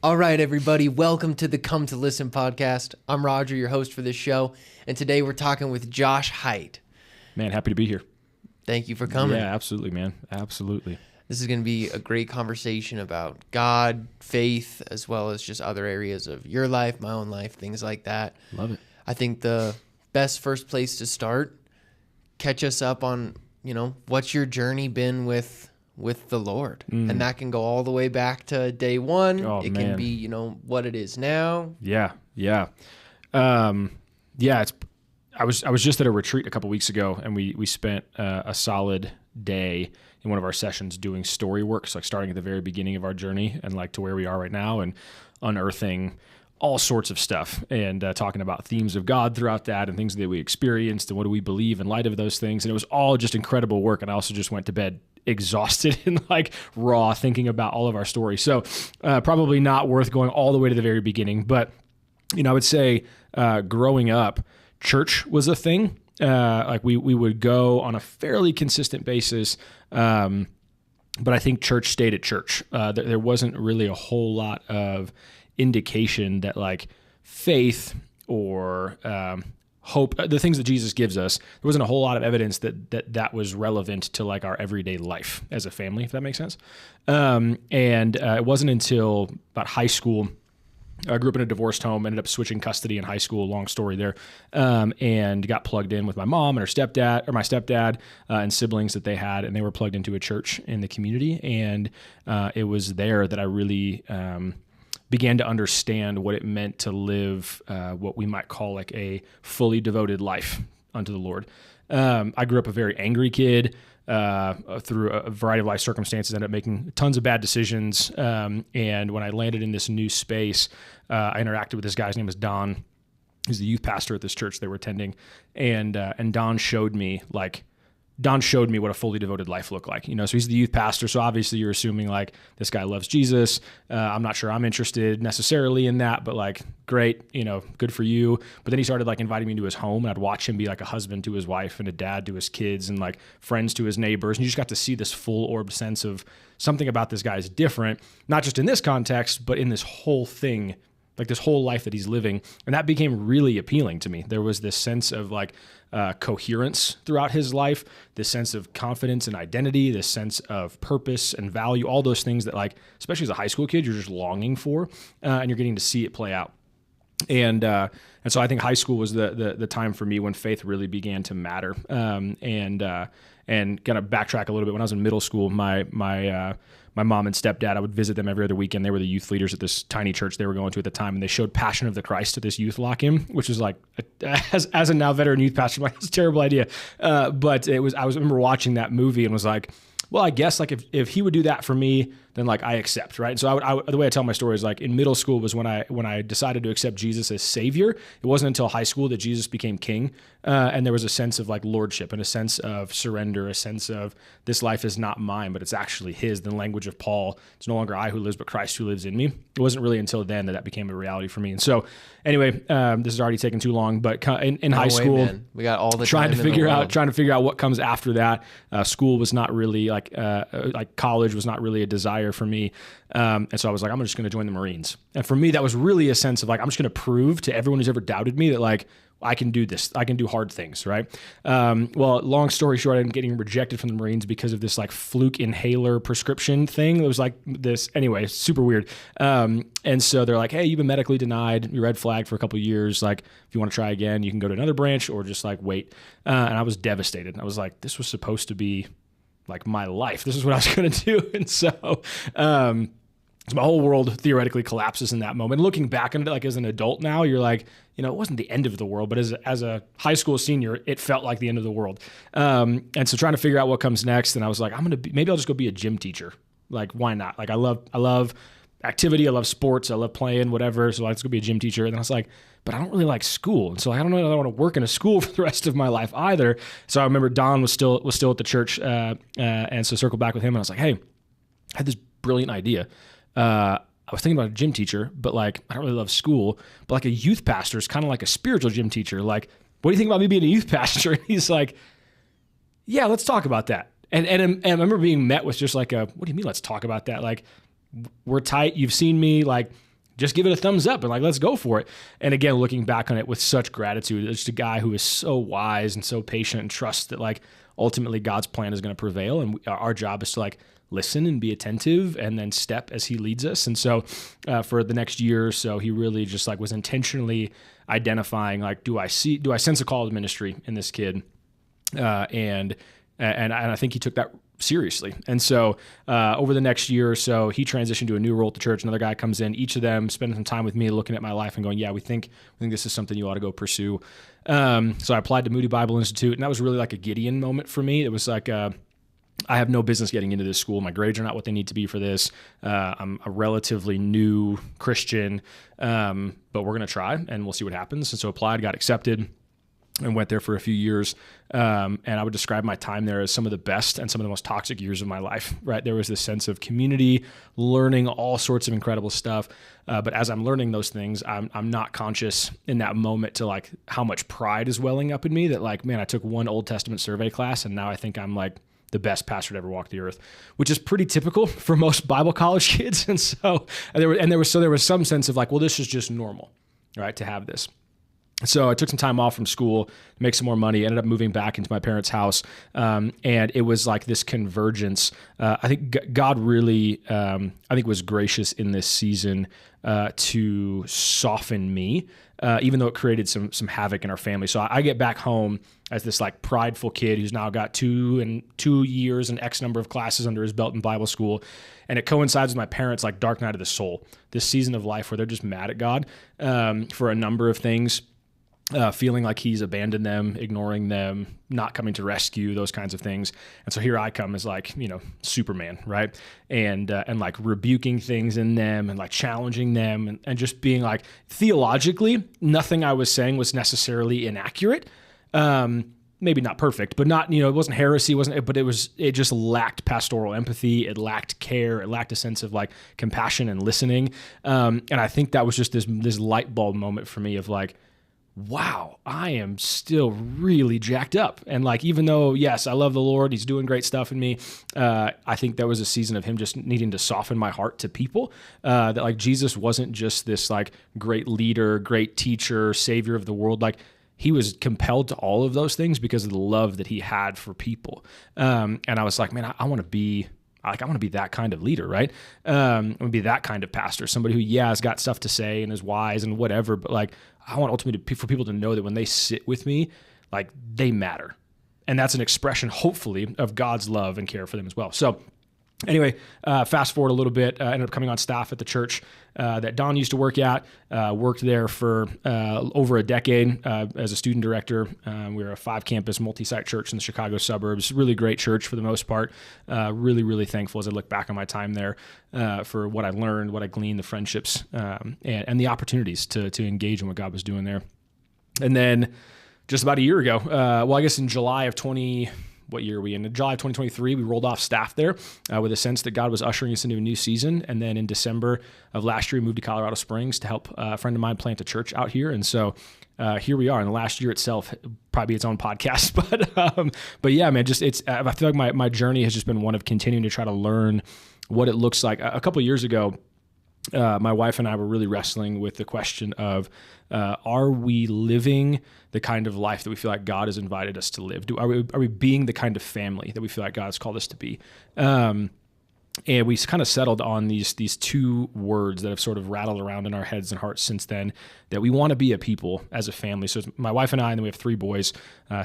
All right, everybody, welcome to the Come to Listen podcast. I'm Roger, your host for this show, and today we're talking with Josh Haight. Man, happy to be here. Thank you for coming. Yeah, absolutely, man. Absolutely. This is going to be a great conversation about God, faith, as well as just other areas of your life, my own life, things like that. Love it. I think the best first place to start, catch us up on, what's your journey been with the Lord. And that can go all the way back to day one. It can be, what it is now. Yeah. I was just at a retreat a couple weeks ago, and we spent a solid day in one of our sessions doing story work, so like starting at the very beginning of our journey and like to where we are right now, and unearthing all sorts of stuff and talking about themes of God throughout that and things that we experienced and what do we believe in light of those things. And it was all just incredible work. And I also just went to bed exhausted and like raw thinking about all of our stories. So probably not worth going all the way to the very beginning. But, I would say growing up, church was a thing. Like we would go on a fairly consistent basis. But I think church stayed at church. There wasn't really a whole lot of indication that like faith or hope, the things that Jesus gives us, there wasn't a whole lot of evidence that was relevant to like our everyday life as a family, if that makes sense. It wasn't until about high school. I grew up in a divorced home, ended up switching custody in high school, long story there, and got plugged in with my mom and my stepdad and siblings that they had, and they were plugged into a church in the community. And it was there that I really began to understand what it meant to live what we might call like a fully devoted life unto the Lord. I grew up a very angry kid through a variety of life circumstances, ended up making tons of bad decisions. And when I landed in this new space, I interacted with this guy. His name is Don. He's the youth pastor at this church they were attending. And Don showed me what a fully devoted life looked like. So he's the youth pastor. So obviously you're assuming like this guy loves Jesus. I'm not sure I'm interested necessarily in that, but like, great, good for you. But then he started like inviting me to his home, and I'd watch him be like a husband to his wife and a dad to his kids and like friends to his neighbors. And you just got to see this full orbed sense of something about this guy is different, not just in this context, but in this whole thing, like this whole life that he's living. And that became really appealing to me. There was this sense of like coherence throughout his life, this sense of confidence and identity, this sense of purpose and value, all those things that like, especially as a high school kid, you're just longing for, and you're getting to see it play out. And so I think high school was the time for me when faith really began to matter. And kind of backtrack a little bit, when I was in middle school, my mom and stepdad, I would visit them every other weekend. They were the youth leaders at this tiny church they were going to at the time, and they showed Passion of the Christ at this youth lock-in, which was like, as a now veteran youth pastor, I'm like, that's a terrible idea. But I remember watching that movie and was like, well, I guess like if he would do that for me, then like I accept, right? And so the way I tell my story is like in middle school was when I decided to accept Jesus as Savior. It wasn't until high school that Jesus became King, and there was a sense of like lordship and a sense of surrender, a sense of this life is not mine, but it's actually His. The language of Paul, it's no longer I who lives, but Christ who lives in me. It wasn't really until then that became a reality for me. And so anyway, this is already taking too long, but in high school, man. We got all the trying time to figure out what comes after that. School was not really like college was not really a desire for me. And so I was like, I'm just going to join the Marines. And for me, that was really a sense of like, I'm just going to prove to everyone who's ever doubted me that like, I can do this. I can do hard things, right? Well, long story short, I'm getting rejected from the Marines because of this like fluke inhaler prescription thing. It was like this, anyway, super weird. And so they're like, hey, you've been medically denied. You're red flagged for a couple of years. Like, if you want to try again, you can go to another branch or just like wait. And I was devastated. I was like, this was supposed to be like my life. This is what I was going to do. And so my whole world theoretically collapses in that moment. Looking back on it, like as an adult now, you're like, it wasn't the end of the world, but as a high school senior, it felt like the end of the world. And so trying to figure out what comes next. And I was like, maybe I'll just go be a gym teacher. Like, why not? Like I love activity. I love sports. I love playing, whatever. So let's go be a gym teacher. And I was like, but I don't really like school. And so I don't know if I want to work in a school for the rest of my life either. So I remember Don was still at the church. And so circled back with him and I was like, hey, I had this brilliant idea. I was thinking about a gym teacher, but like, I don't really love school, but like a youth pastor is kind of like a spiritual gym teacher. Like, what do you think about me being a youth pastor? And he's like, yeah, let's talk about that. And I remember being met with just like what do you mean? Let's talk about that. Like, we're tight. You've seen me. Like, just give it a thumbs up and like, let's go for it. And again, looking back on it with such gratitude, it's just a guy who is so wise and so patient and trusts that like ultimately God's plan is going to prevail. And our job is to like listen and be attentive and then step as he leads us. And so for the next year or so, he really just like was intentionally identifying, like, do I sense a call to ministry in this kid? And I think he took that seriously. And so over the next year or so, he transitioned to a new role at the church. Another guy comes in, each of them spending some time with me, looking at my life and going, yeah, we think this is something you ought to go pursue. So I applied to Moody Bible Institute, and that was really like a Gideon moment for me. It was like, I have no business getting into this school. My grades are not what they need to be for this. I'm a relatively new Christian, but we're going to try and we'll see what happens. And so applied, got accepted, and went there for a few years. And I would describe my time there as some of the best and some of the most toxic years of my life, right? There was this sense of community, learning all sorts of incredible stuff. But as I'm learning those things, I'm not conscious in that moment to like how much pride is welling up in me that like, man, I took one Old Testament survey class and now I think I'm like the best pastor to ever walk the earth, which is pretty typical for most Bible college kids. And so there was some sense of like, well, this is just normal, right, to have this. So I took some time off from school to make some more money, ended up moving back into my parents' house. And it was like this convergence. I think God really, was gracious in this season to soften me, even though it created some havoc in our family. So I get back home as this like prideful kid who's now got 2 years and X number of classes under his belt in Bible school. And it coincides with my parents' like dark night of the soul, this season of life where they're just mad at God for a number of things. Feeling like he's abandoned them, ignoring them, not coming to rescue, those kinds of things. And so here I come as like, Superman, right? And like rebuking things in them and like challenging them and just being like, theologically, nothing I was saying was necessarily inaccurate. Maybe not perfect, but not, it wasn't heresy, but it just lacked pastoral empathy. It lacked care. It lacked a sense of like compassion and listening. And I think that was just this light bulb moment for me of like, wow, I am still really jacked up. And like, even though, yes, I love the Lord, he's doing great stuff in me. I think that was a season of him just needing to soften my heart to people, that like Jesus wasn't just this like great leader, great teacher, savior of the world. Like he was compelled to all of those things because of the love that he had for people. And I was like, man, I want to be that kind of leader, right? I want to be that kind of pastor, somebody who, has got stuff to say and is wise and whatever, but like, I want ultimately for people to know that when they sit with me, like they matter. And that's an expression, hopefully, of God's love and care for them as well. So anyway, fast forward a little bit, ended up coming on staff at the church that Don used to work at, worked there for over a decade as a student director. We were a 5-campus multi-site church in the Chicago suburbs, really great church for the most part. Really, really thankful as I look back on my time there for what I learned, what I gleaned, the friendships, and the opportunities to engage in what God was doing there. And then just about a year ago, I guess in July of what year are we in? In July of 2023, we rolled off staff there with a sense that God was ushering us into a new season. And then in December of last year, we moved to Colorado Springs to help a friend of mine plant a church out here. And so here we are. And the last year itself, probably its own podcast. But yeah, man, I feel like my journey has just been one of continuing to try to learn what it looks like. A couple of years ago, my wife and I were really wrestling with the question of, are we living the kind of life that we feel like God has invited us to live? Are we being the kind of family that we feel like God has called us to be? And we kind of settled on these 2 words that have sort of rattled around in our heads and hearts since then, that we want to be a people as a family. So it's my wife and I, and then we have 3 boys,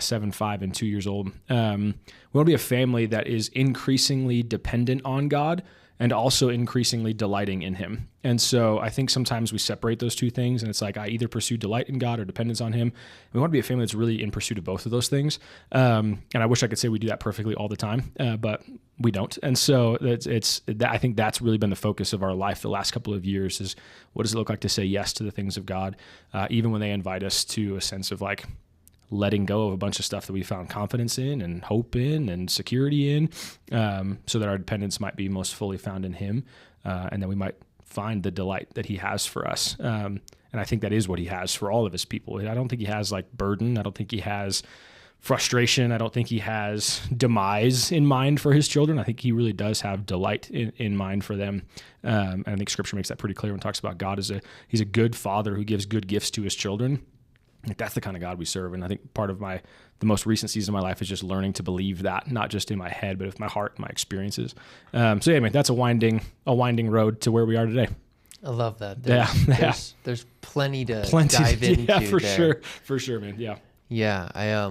7, 5, and 2 years old. We want to be a family that is increasingly dependent on God and also increasingly delighting in him. And so I think sometimes we separate those 2 things, and it's like I either pursue delight in God or dependence on him. We want to be a family that's really in pursuit of both of those things. And I wish I could say we do that perfectly all the time, but we don't. And so I think that's really been the focus of our life the last couple of years is what does it look like to say yes to the things of God, even when they invite us to a sense of like letting go of a bunch of stuff that we found confidence in and hope in and security in, so that our dependence might be most fully found in him, and then we might find the delight that he has for us. And I think that is what he has for all of his people. I don't think he has like burden. I don't think he has frustration. I don't think he has demise in mind for his children. I think he really does have delight in mind for them. And I think Scripture makes that pretty clear when it talks about God as he's a good father who gives good gifts to his children. Like, that's the kind of God we serve. And I think part of the most recent season of my life is just learning to believe that, not just in my head, but with my heart and my experiences. So anyway, that's a winding road to where we are today. I love that. There's plenty to dive into. Yeah, for sure, man. Yeah. Yeah.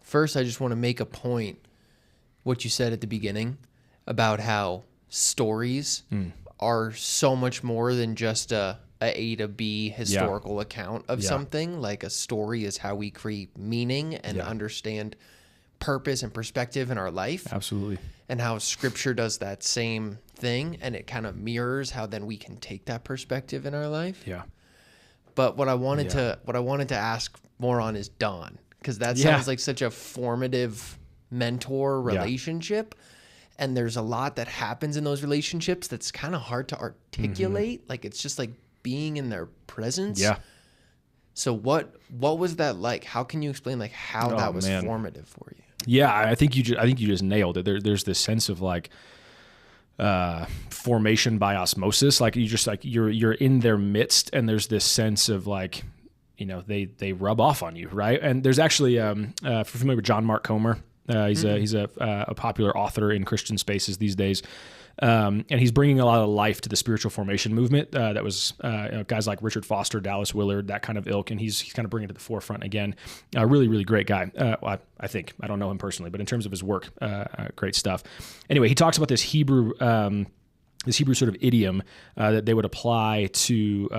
First, I just want to make a point, what you said at the beginning about how stories are so much more than just a A to B historical account of something. Like, a story is how we create meaning and understand purpose and perspective in our life. Absolutely. And how Scripture does that same thing, and it kind of mirrors how then we can take that perspective in our life. Yeah. But what I wanted to ask more on is Don, because that sounds like such a formative mentor relationship. And there's a lot that happens in those relationships that's kind of hard to articulate. Like, it's just like being in their presence. Yeah. So what was that like? How can you explain like how that was formative for you? Yeah, I think you just nailed it. There's this sense of like formation by osmosis. Like, you just like you're in their midst, and there's this sense of like, you know, they rub off on you, right? And there's actually if you're familiar with John Mark Comer, he's a popular author in Christian spaces these days. And he's bringing a lot of life to the spiritual formation movement. That was guys like Richard Foster, Dallas Willard, that kind of ilk, and he's kind of bringing it to the forefront again. Really, really great guy. I think I don't know him personally, but in terms of his work, great stuff. Anyway, he talks about this Hebrew sort of idiom that they would apply to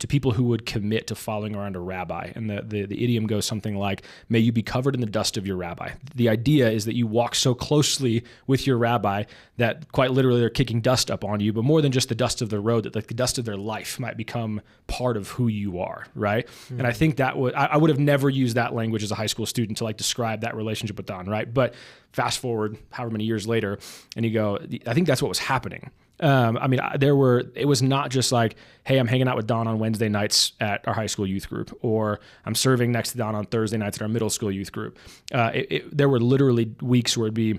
people who would commit to following around a rabbi. And the idiom goes something like, "May you be covered in the dust of your rabbi." The idea is that you walk so closely with your rabbi that quite literally they're kicking dust up on you, but more than just the dust of the road, that like the dust of their life might become part of who you are, right? Mm-hmm. And I think that I would have never used that language as a high school student to like describe that relationship with Don, right? But fast forward however many years later, and you go, I think that's what was happening. It was not just like, hey, I'm hanging out with Don on Wednesday nights at our high school youth group, or I'm serving next to Don on Thursday nights at our middle school youth group. There were literally weeks where it'd be,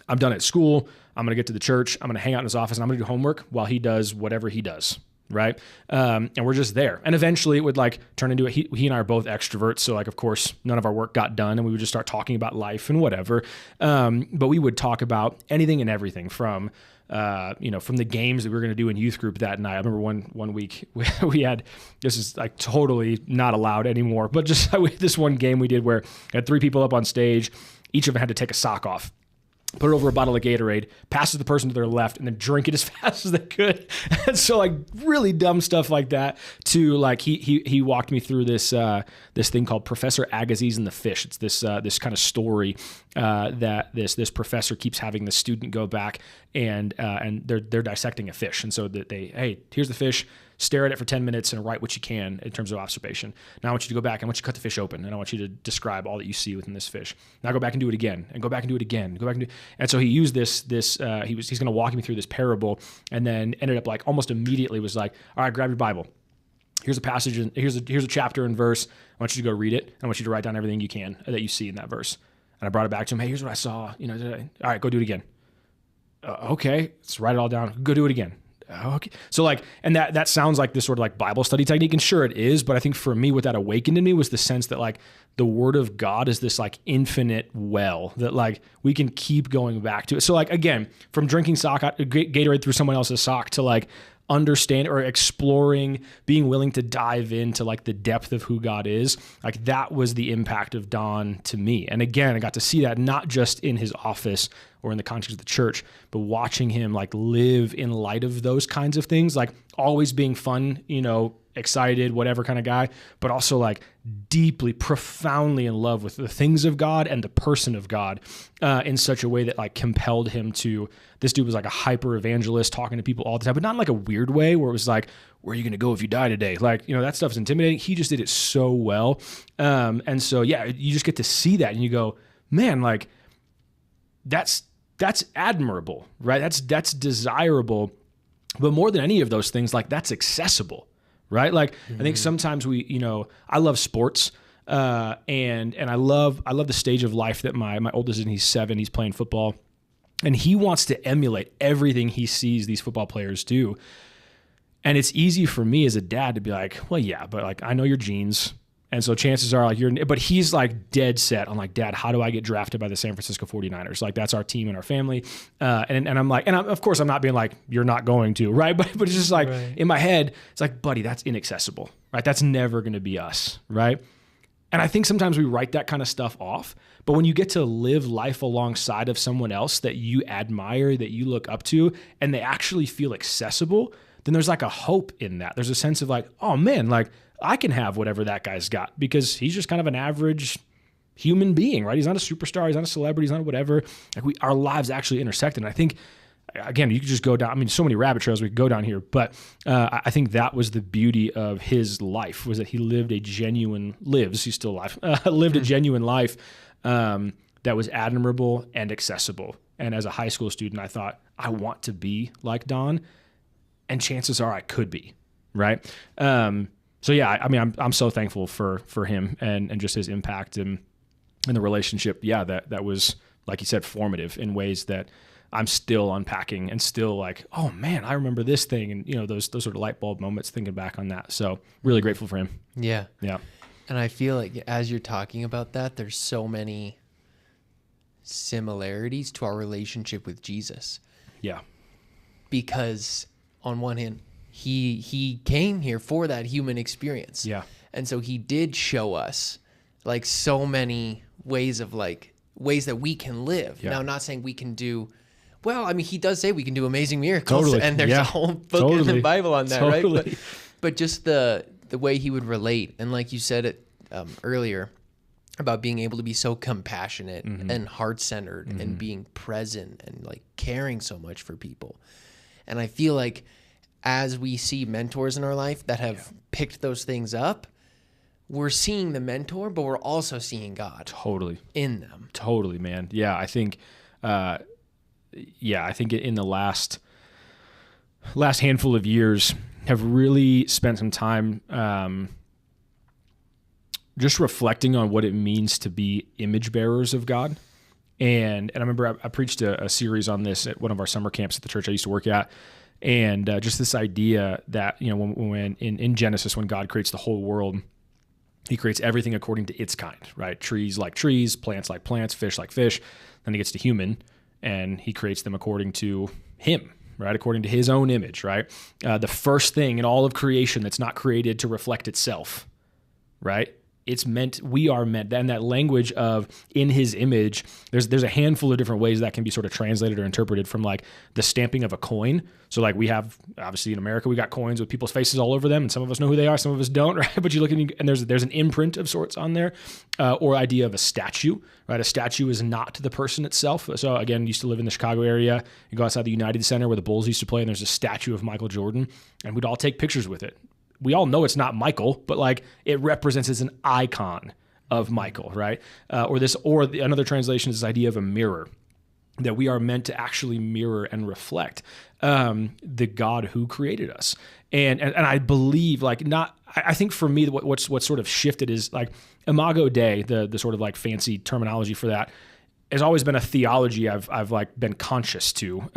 I'm done at school, I'm going to get to the church, I'm going to hang out in his office, and I'm going to do homework while he does whatever he does. Right. And we're just there. And eventually it would like turn into he and I are both extroverts. So like, of course, none of our work got done, and we would just start talking about life and whatever. But we would talk about anything and everything from the games that we were going to do in youth group that night. I remember one week we had, this is like totally not allowed anymore, but just this one game we did where we had 3 people up on stage. Each of them had to take a sock off, put it over a bottle of Gatorade, pass it to the person to their left, and then drink it as fast as they could. And so like really dumb stuff like that, to like he walked me through this thing called Professor Agassiz and the Fish. It's this kind of story that this professor keeps having the student go back and they're dissecting a fish. And so that hey, here's the fish, stare at it for 10 minutes and write what you can in terms of observation. Now I want you to go back. I want you to cut the fish open, and I want you to describe all that you see within this fish. Now go back and do it again, and go back and do it again, go back and do it. And so he used he's going to walk me through this parable, and then ended up like almost immediately was like, all right, grab your Bible. Here's a passage, and here's a chapter and verse. I want you to go read it. I want you to write down everything you can that you see in that verse. And I brought it back to him. Hey, here's what I saw. All right, go do it again. Okay, let's write it all down. Go do it again. Okay. So like, and that sounds like this sort of like Bible study technique, and sure it is, but I think for me, what that awakened in me was the sense that like the Word of God is this like infinite well that like we can keep going back to it. So like, again, from drinking Gatorade through someone else's sock to like understand or exploring, being willing to dive into like the depth of who God is, like that was the impact of Don to me. And again, I got to see that not just in his office or in the context of the church, but watching him like live in light of those kinds of things, like always being fun, excited, whatever kind of guy, but also like deeply, profoundly in love with the things of God and the person of God in such a way that like compelled him to, this dude was like a hyper evangelist talking to people all the time, but not in like a weird way where it was like, where are you going to go if you die today? Like, that stuff's intimidating. He just did it so well. And so, yeah, you just get to see that and you go, man, like that's admirable, right? That's desirable. But more than any of those things, like that's accessible. Right? Like, I think sometimes I love sports. And I love the stage of life that my oldest is in. He's 7. He's playing football, and he wants to emulate everything he sees these football players do. And it's easy for me as a dad to be like, well, yeah, but like I know your genes. And so chances are like but he's like dead set on like, Dad, how do I get drafted by the San Francisco 49ers? Like that's our team and our family. And I'm like, of course I'm not being like, you're not going to, right? But it's just like in my head, it's like, buddy, that's inaccessible, right? That's never going to be us, right? And I think sometimes we write that kind of stuff off, but when you get to live life alongside of someone else that you admire, that you look up to, and they actually feel accessible, then there's like a hope in that. There's a sense of like, oh man, like I can have whatever that guy's got because he's just kind of an average human being, right? He's not a superstar. He's not a celebrity. He's not whatever. Like our lives actually intersect. And I think, again, you could just go down. I mean, so many rabbit trails we could go down here, but I think that was the beauty of his life, was that he lived a genuine, he's still alive, lived a genuine life that was admirable and accessible. And as a high school student, I thought, I want to be like Don, and chances are I could be, right? So yeah, I mean, I'm so thankful for him and just his impact and the relationship. Yeah, that was, like you said, formative in ways that I'm still unpacking and still like, oh man, I remember this thing, and those sort of light bulb moments thinking back on that. So really grateful for him. Yeah. Yeah. And I feel like as you're talking about that, there's so many similarities to our relationship with Jesus. Yeah. Because on one hand, he came here for that human experience. Yeah. And so he did show us like so many ways that we can live. Yeah. Now, I'm not saying we can do, well, I mean, he does say we can do amazing miracles. Totally. And there's a whole book in the Bible on that, right? But just the way he would relate. And like you said it earlier about being able to be so compassionate and heart-centered and being present and like caring so much for people. And I feel like as we see mentors in our life that have picked those things up, we're seeing the mentor, but we're also seeing God totally in them. Totally, man. Yeah, I think in the last handful of years have really spent some time just reflecting on what it means to be image bearers of God. And I remember I preached a series on this at one of our summer camps at the church I used to work at. And just this idea that, when in Genesis, when God creates the whole world, he creates everything according to its kind, right? Trees like trees, plants like plants, fish like fish. Then he gets to human, and he creates them according to him, right? According to his own image, right? The first thing in all of creation that's not created to reflect itself, right? We are meant, and that language of in his image, there's a handful of different ways that can be sort of translated or interpreted, from like the stamping of a coin. So like we have, obviously in America, we got coins with people's faces all over them, and some of us know who they are, some of us don't, right? But you look at and there's an imprint of sorts on there, or idea of a statue, right? A statue is not the person itself. So again, used to live in the Chicago area. You go outside the United Center where the Bulls used to play, and there's a statue of Michael Jordan, and we'd all take pictures with it. We all know it's not Michael, but like it represents as an icon of Michael, right? Another translation is this idea of a mirror, that we are meant to actually mirror and reflect the God who created us. And I believe I think for me, what's sort of shifted is like Imago Dei, the sort of like fancy terminology for that, has always been a theology I've like been conscious to.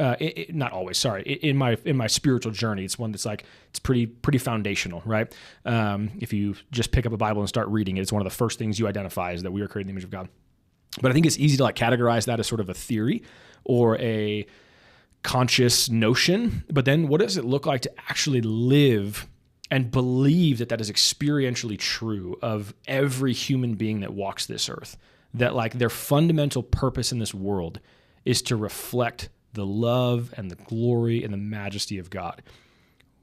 Not always, sorry. In my spiritual journey, it's one that's like it's pretty foundational, right? If you just pick up a Bible and start reading it, it's one of the first things you identify is that we are created in the image of God. But I think it's easy to like categorize that as sort of a theory or a conscious notion. But then, what does it look like to actually live and believe that is experientially true of every human being that walks this earth? That like their fundamental purpose in this world is to reflect the love and the glory and the majesty of God,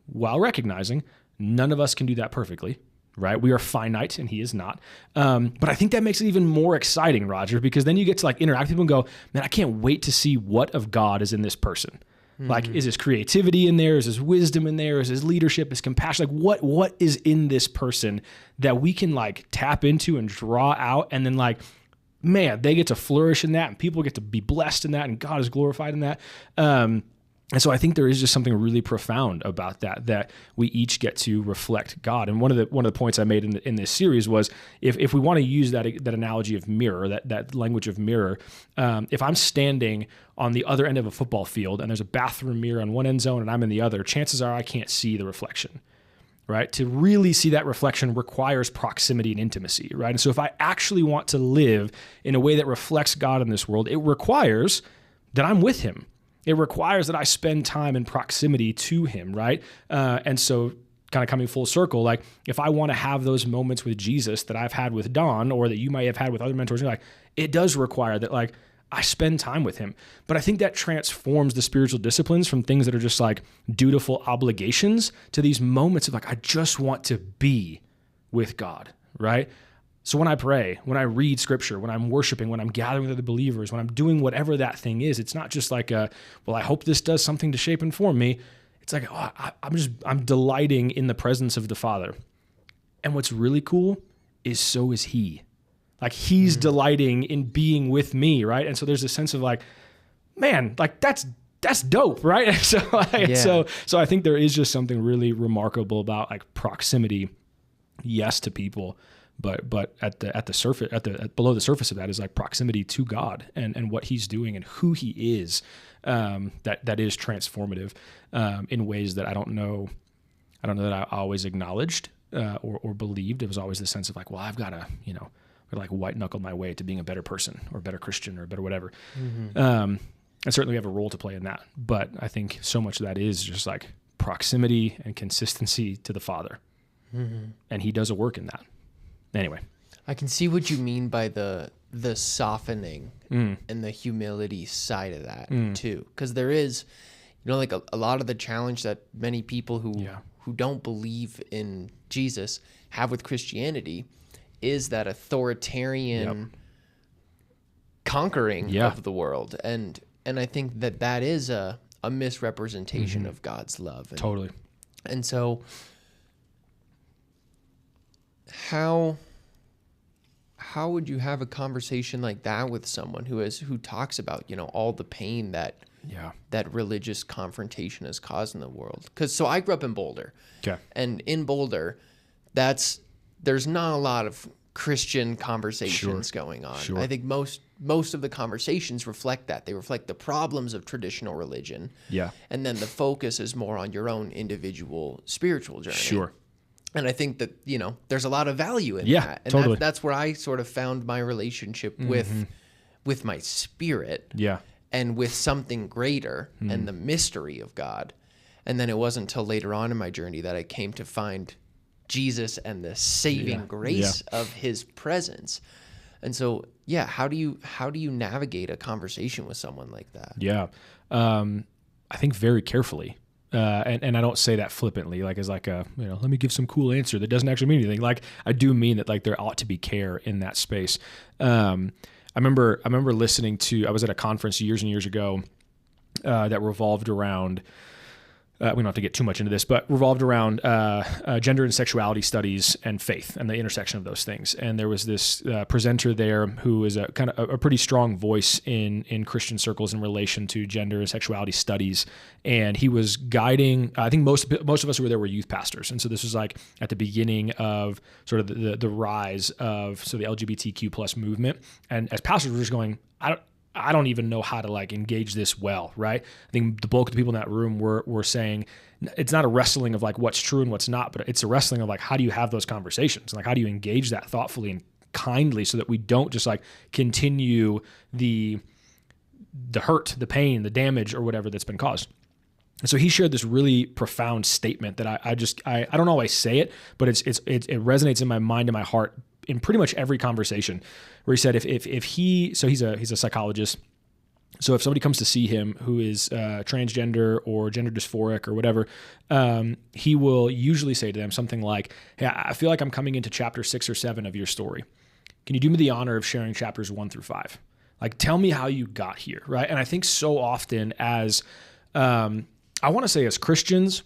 while recognizing none of us can do that perfectly, right? We are finite and he is not. But I think that makes it even more exciting, Roger, because then you get to like interact with people and go, man, I can't wait to see what of God is in this person. Like, is his creativity in there? Is his wisdom in there? Is his leadership, his compassion? Like what is in this person that we can like tap into and draw out, and then like, man, they get to flourish in that, and people get to be blessed in that, and God is glorified in that. And so I think there is just something really profound about that we each get to reflect God. And one of the points I made in this series was if we want to use that analogy of mirror, that language of mirror, if I'm standing on the other end of a football field and there's a bathroom mirror on one end zone and I'm in the other, chances are I can't see the reflection. Right? To really see that reflection requires proximity and intimacy, right? And so if I actually want to live in a way that reflects God in this world, it requires that I'm with him. It requires that I spend time in proximity to him, right? And so kind of coming full circle, like if I want to have those moments with Jesus that I've had with Don or that you might have had with other mentors, like it does require that like I spend time with him. But I think that transforms the spiritual disciplines from things that are just like dutiful obligations to these moments of like, I just want to be with God, right? So when I pray, when I read scripture, when I'm worshiping, when I'm gathering with other believers, when I'm doing whatever that thing is, it's not just like, well, I hope this does something to shape and form me. It's like, I'm delighting in the presence of the Father. And what's really cool is so is he. Like he's delighting in being with me, right? And so there's a sense of like, man, like that's dope, right? And so, so I think there is just something really remarkable about like proximity, yes, to people, but at the surface, below the surface of that is like proximity to God and what he's doing and who he is, that is transformative in ways that I don't know that I always acknowledged or believed. It was always the sense of like, well, I've got to, like white knuckle my way to being a better person or a better Christian or a better whatever. And certainly we have a role to play in that. But I think so much of that is just like proximity and consistency to the Father. And he does a work in that. Anyway. I can see what you mean by the softening and the humility side of that too. Because there is, like a lot of the challenge that many people who don't believe in Jesus have with Christianity is that authoritarian conquering of the world. And I think that is a misrepresentation of God's love. And, totally. And so how would you have a conversation like that with someone who talks about, all the pain that religious confrontation has caused in the world? So I grew up in Boulder. Okay. And in Boulder, there's not a lot of Christian conversations going on. Sure. I think most of the conversations reflect that. They reflect the problems of traditional religion. Yeah. And then the focus is more on your own individual spiritual journey. Sure. And I think that, there's a lot of value in that. And totally. That's where I sort of found my relationship with my spirit. Yeah. And with something greater and the mystery of God. And then it wasn't until later on in my journey that I came to find Jesus and the saving grace of his presence. And so, how do you navigate a conversation with someone like that? Yeah. I think very carefully. And I don't say that flippantly, like as like a, let me give some cool answer that doesn't actually mean anything. Like I do mean that like there ought to be care in that space. I remember listening to, I was at a conference years and years ago that revolved around, we don't have to get too much into this, but revolved around gender and sexuality studies and faith and the intersection of those things. And there was this presenter there who is a kind of a pretty strong voice in Christian circles in relation to gender and sexuality studies. And he was guiding, I think most of us who were there were youth pastors. And so this was like at the beginning of sort of the rise of the LGBTQ plus movement. And as pastors, we're just going, I don't even know how to like engage this well, right? I think the bulk of the people in that room were saying it's not a wrestling of like what's true and what's not, but it's a wrestling of like how do you have those conversations? Like how do you engage that thoughtfully and kindly so that we don't just like continue the hurt, the pain, the damage or whatever that's been caused. And so he shared this really profound statement that I don't always say it, but it resonates in my mind and my heart in pretty much every conversation, where he said if he's a psychologist, so if somebody comes to see him who is transgender or gender dysphoric or whatever, he will usually say to them something like, "Hey, I feel like I'm coming into chapter 6 or 7 of your story. Can you do me the honor of sharing chapters 1 through 5? Like, tell me how you got here," right? And I think so often as I want to say as Christians,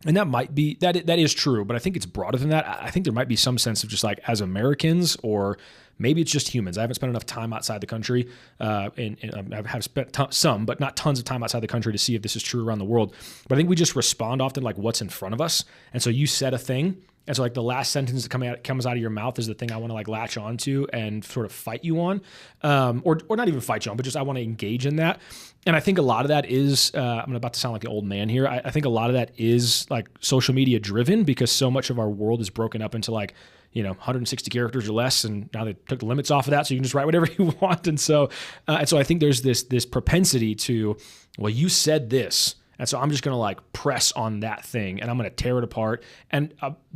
And that might be, that is true, but I think it's broader than that. I think there might be some sense of just like as Americans, or maybe it's just humans. I haven't spent enough time outside the country, and I have spent some, but not tons of time outside the country to see if this is true around the world. But I think we just respond often like what's in front of us. And so you said a thing, and so like the last sentence that comes out of your mouth is the thing I want to like latch onto and sort of fight you on, or not even fight you on, but just I want to engage in that. And I think a lot of that is, I'm about to sound like the old man here. I think a lot of that is like social media driven, because so much of our world is broken up into like, 160 characters or less. And now they took the limits off of that, so you can just write whatever you want. And so I think there's this propensity to, well, you said this, and so I'm just going to like press on that thing and I'm going to tear it apart. And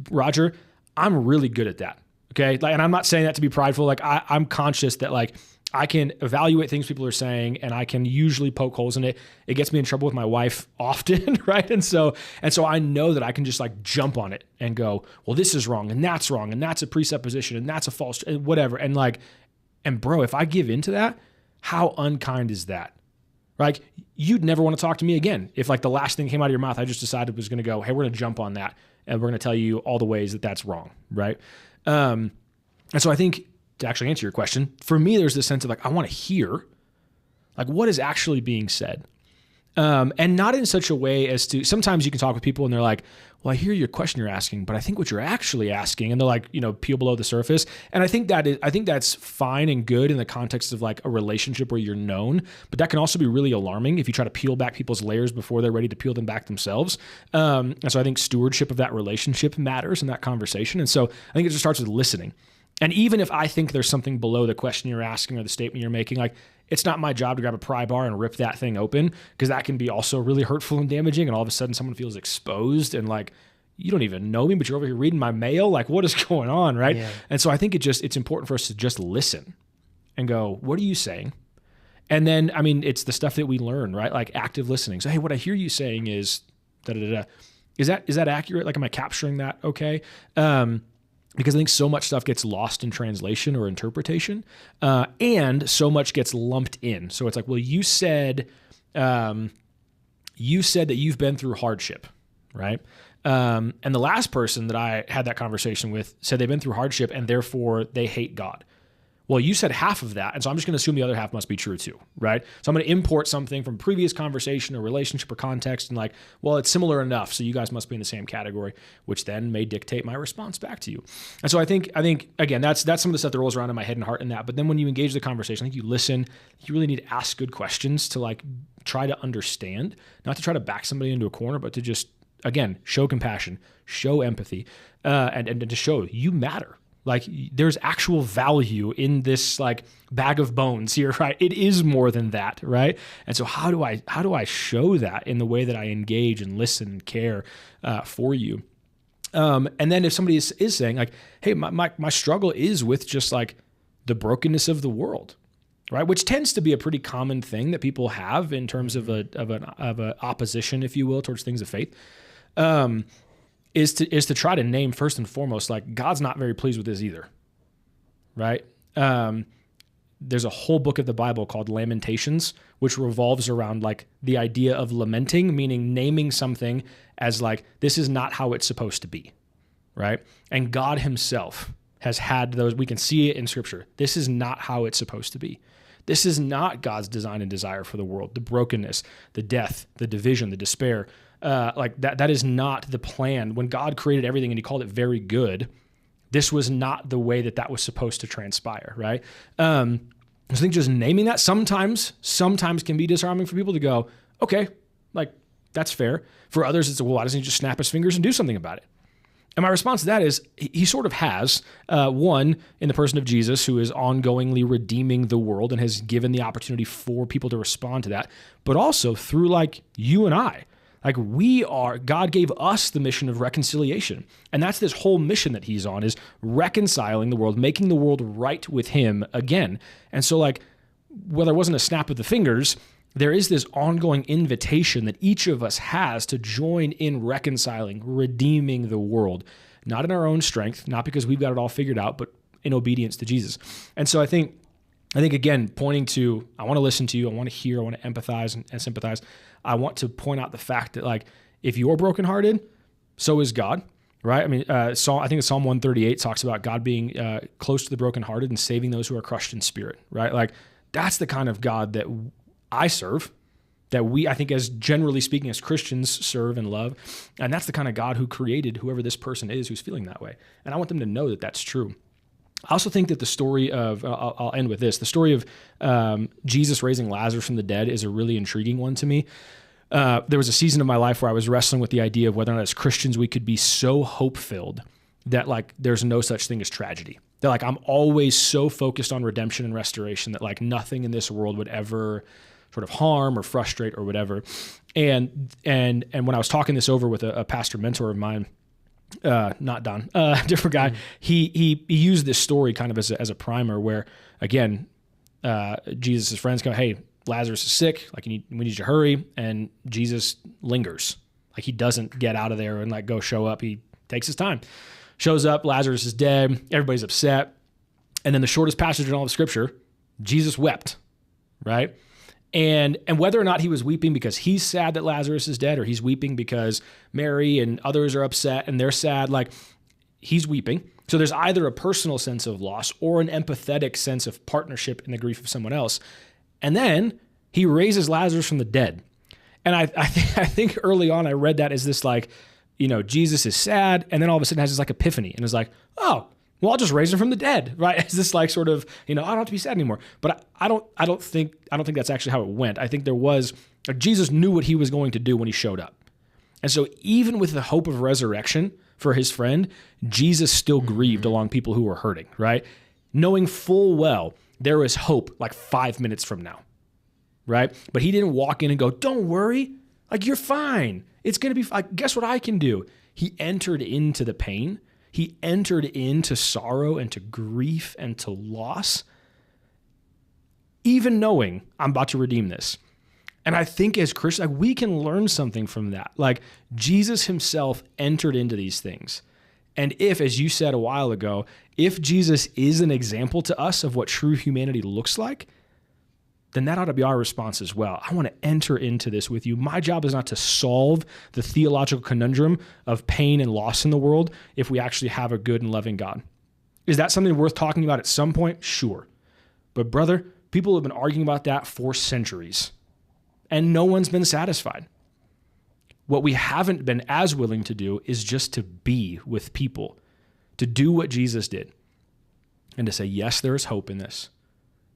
Roger, I'm really good at that. Okay. Like, and I'm not saying that to be prideful. Like I'm conscious that like I can evaluate things people are saying, and I can usually poke holes in it. It gets me in trouble with my wife often, right? And so I know that I can just like jump on it and go, well, this is wrong, and that's a presupposition, and that's a false, and whatever. And like, and bro, if I give into that, how unkind is that? Like, you'd never want to talk to me again if like the last thing came out of your mouth, I just decided was going to go, hey, we're going to jump on that, and we're going to tell you all the ways that that's wrong, right? And so I think, to actually answer your question, for me, there's this sense of like, I want to hear like what is actually being said. And not in such a way as to, sometimes you can talk with people and they're like, well, I hear your question you're asking, but I think what you're actually asking, and they're like, peel below the surface. And I think that's fine and good in the context of like a relationship where you're known, but that can also be really alarming if you try to peel back people's layers before they're ready to peel them back themselves. And so I think stewardship of that relationship matters in that conversation. And so I think it just starts with listening. And even if I think there's something below the question you're asking or the statement you're making, like, it's not my job to grab a pry bar and rip that thing open, because that can be also really hurtful and damaging. And all of a sudden someone feels exposed and like, you don't even know me, but you're over here reading my mail. Like, what is going on, right? Yeah. And so I think it's important for us to just listen and go, what are you saying? And then, I mean, it's the stuff that we learn, right? Like active listening. So, hey, what I hear you saying is da-da-da-da. Is that accurate? Like, am I capturing that okay? Because I think so much stuff gets lost in translation or interpretation, and so much gets lumped in. So it's like, well, you said that you've been through hardship, right? And the last person that I had that conversation with said they've been through hardship and therefore they hate God. Well, you said half of that, and so I'm just going to assume the other half must be true too, right? So I'm going to import something from previous conversation or relationship or context and like, well, it's similar enough, so you guys must be in the same category, which then may dictate my response back to you. And so I think again, that's some of the stuff that rolls around in my head and heart in that. But then when you engage the conversation, I think you listen. You really need to ask good questions to like try to understand, not to try to back somebody into a corner, but to just, again, show compassion, show empathy, and to show you matter. Like, there's actual value in this like bag of bones here, right? It is more than that, right? And so how do I show that in the way that I engage and listen and care for you? And then if somebody is saying like, hey, my struggle is with just like the brokenness of the world, right? Which tends to be a pretty common thing that people have in terms of an opposition, if you will, towards things of faith. Is to try to name first and foremost, like, God's not very pleased with this either, right? There's a whole book of the Bible called Lamentations, which revolves around like the idea of lamenting, meaning naming something as like, this is not how it's supposed to be, right? And God himself has had those, we can see it in scripture. This is not how it's supposed to be. This is not God's design and desire for the world, the brokenness, the death, the division, the despair. Like that is not the plan. When God created everything and he called it very good, this was not the way that was supposed to transpire, right? I think just naming that sometimes can be disarming for people to go, okay, like that's fair. For others, it's, well, why doesn't he just snap his fingers and do something about it? And my response to that is he sort of has, one, in the person of Jesus, who is ongoingly redeeming the world and has given the opportunity for people to respond to that, but also through like you and I. Like God gave us the mission of reconciliation. And that's this whole mission that he's on, is reconciling the world, making the world right with him again. And so like, well, there wasn't a snap of the fingers, there is this ongoing invitation that each of us has to join in reconciling, redeeming the world, not in our own strength, not because we've got it all figured out, but in obedience to Jesus. And so I think again, pointing to, I want to listen to you, I want to hear, I want to empathize and sympathize. I want to point out the fact that like, if you're brokenhearted, So is God, right? I mean, I think it's Psalm 138 talks about God being close to the brokenhearted and saving those who are crushed in spirit, right? Like that's the kind of God that I serve, that we, I think, as generally speaking, as Christians serve and love. And that's the kind of God who created whoever this person is who's feeling that way. And I want them to know that that's true. I also think that the story of, I'll end with this, the story of Jesus raising Lazarus from the dead is a really intriguing one to me. There was a season of my life where I was wrestling with the idea of whether or not as Christians we could be so hope-filled that like there's no such thing as tragedy. That like I'm always so focused on redemption and restoration that like nothing in this world would ever sort of harm or frustrate or whatever. And when I was talking this over with a pastor mentor of mine, not Don, different guy, he used this story kind of as a primer where, again, Jesus' friends go, hey, Lazarus is sick, like we need you to hurry, and Jesus lingers. Like he doesn't get out of there and like go show up. He takes his time. Shows up, Lazarus is dead, everybody's upset. And then the shortest passage in all of Scripture, Jesus wept, right? And whether or not he was weeping because he's sad that Lazarus is dead, or he's weeping because Mary and others are upset and they're sad, like he's weeping. So there's either a personal sense of loss or an empathetic sense of partnership in the grief of someone else. And then he raises Lazarus from the dead. And I think early on I read that as this like, Jesus is sad, and then all of a sudden has this like epiphany and is like, oh, well, I'll just raise him from the dead, right? It's this like sort of, I don't have to be sad anymore. But I don't think that's actually how it went. I think there was, Jesus knew what he was going to do when he showed up. And so even with the hope of resurrection for his friend, Jesus still grieved along people who were hurting, right? Knowing full well there was hope like 5 minutes from now, right? But he didn't walk in and go, don't worry, like you're fine. It's going to be fine. Guess what I can do? He entered into the pain. He entered into sorrow and to grief and to loss, even knowing I'm about to redeem this. And I think as Christians, like, we can learn something from that. Like Jesus himself entered into these things. And if, as you said a while ago, if Jesus is an example to us of what true humanity looks like, then that ought to be our response as well. I want to enter into this with you. My job is not to solve the theological conundrum of pain and loss in the world if we actually have a good and loving God. Is that something worth talking about at some point? Sure. But brother, people have been arguing about that for centuries, and no one's been satisfied. What we haven't been as willing to do is just to be with people, to do what Jesus did, and to say, yes, there is hope in this.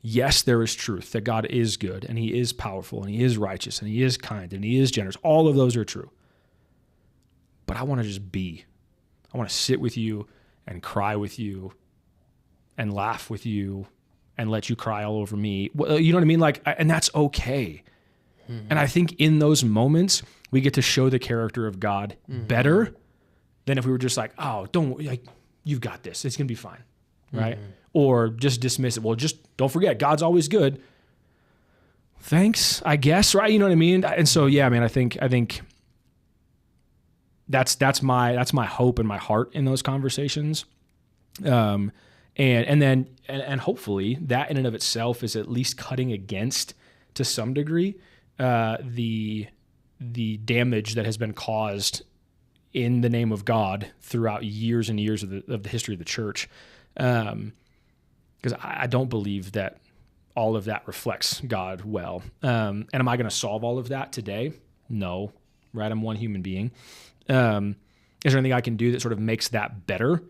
Yes, there is truth, that God is good, and he is powerful, and he is righteous, and he is kind, and he is generous. All of those are true. But I want to just be. I want to sit with you and cry with you and laugh with you and let you cry all over me. Well, you know what I mean? Like, and that's okay. Mm-hmm. And I think in those moments, we get to show the character of God better than if we were just like, oh, don't, like, you've got this. It's going to be fine, right? Or just dismiss it. Well, just don't forget, God's always good. Thanks, I guess, right? You know what I mean? And so, yeah, man, I think that's my hope and my heart in those conversations. And hopefully that in and of itself is at least cutting against, to some degree, the damage that has been caused in the name of God throughout years and years of the history of the church. Because I don't believe that all of that reflects God well. And am I going to solve all of that today? No, right? I'm one human being. Is there anything I can do that sort of makes that better?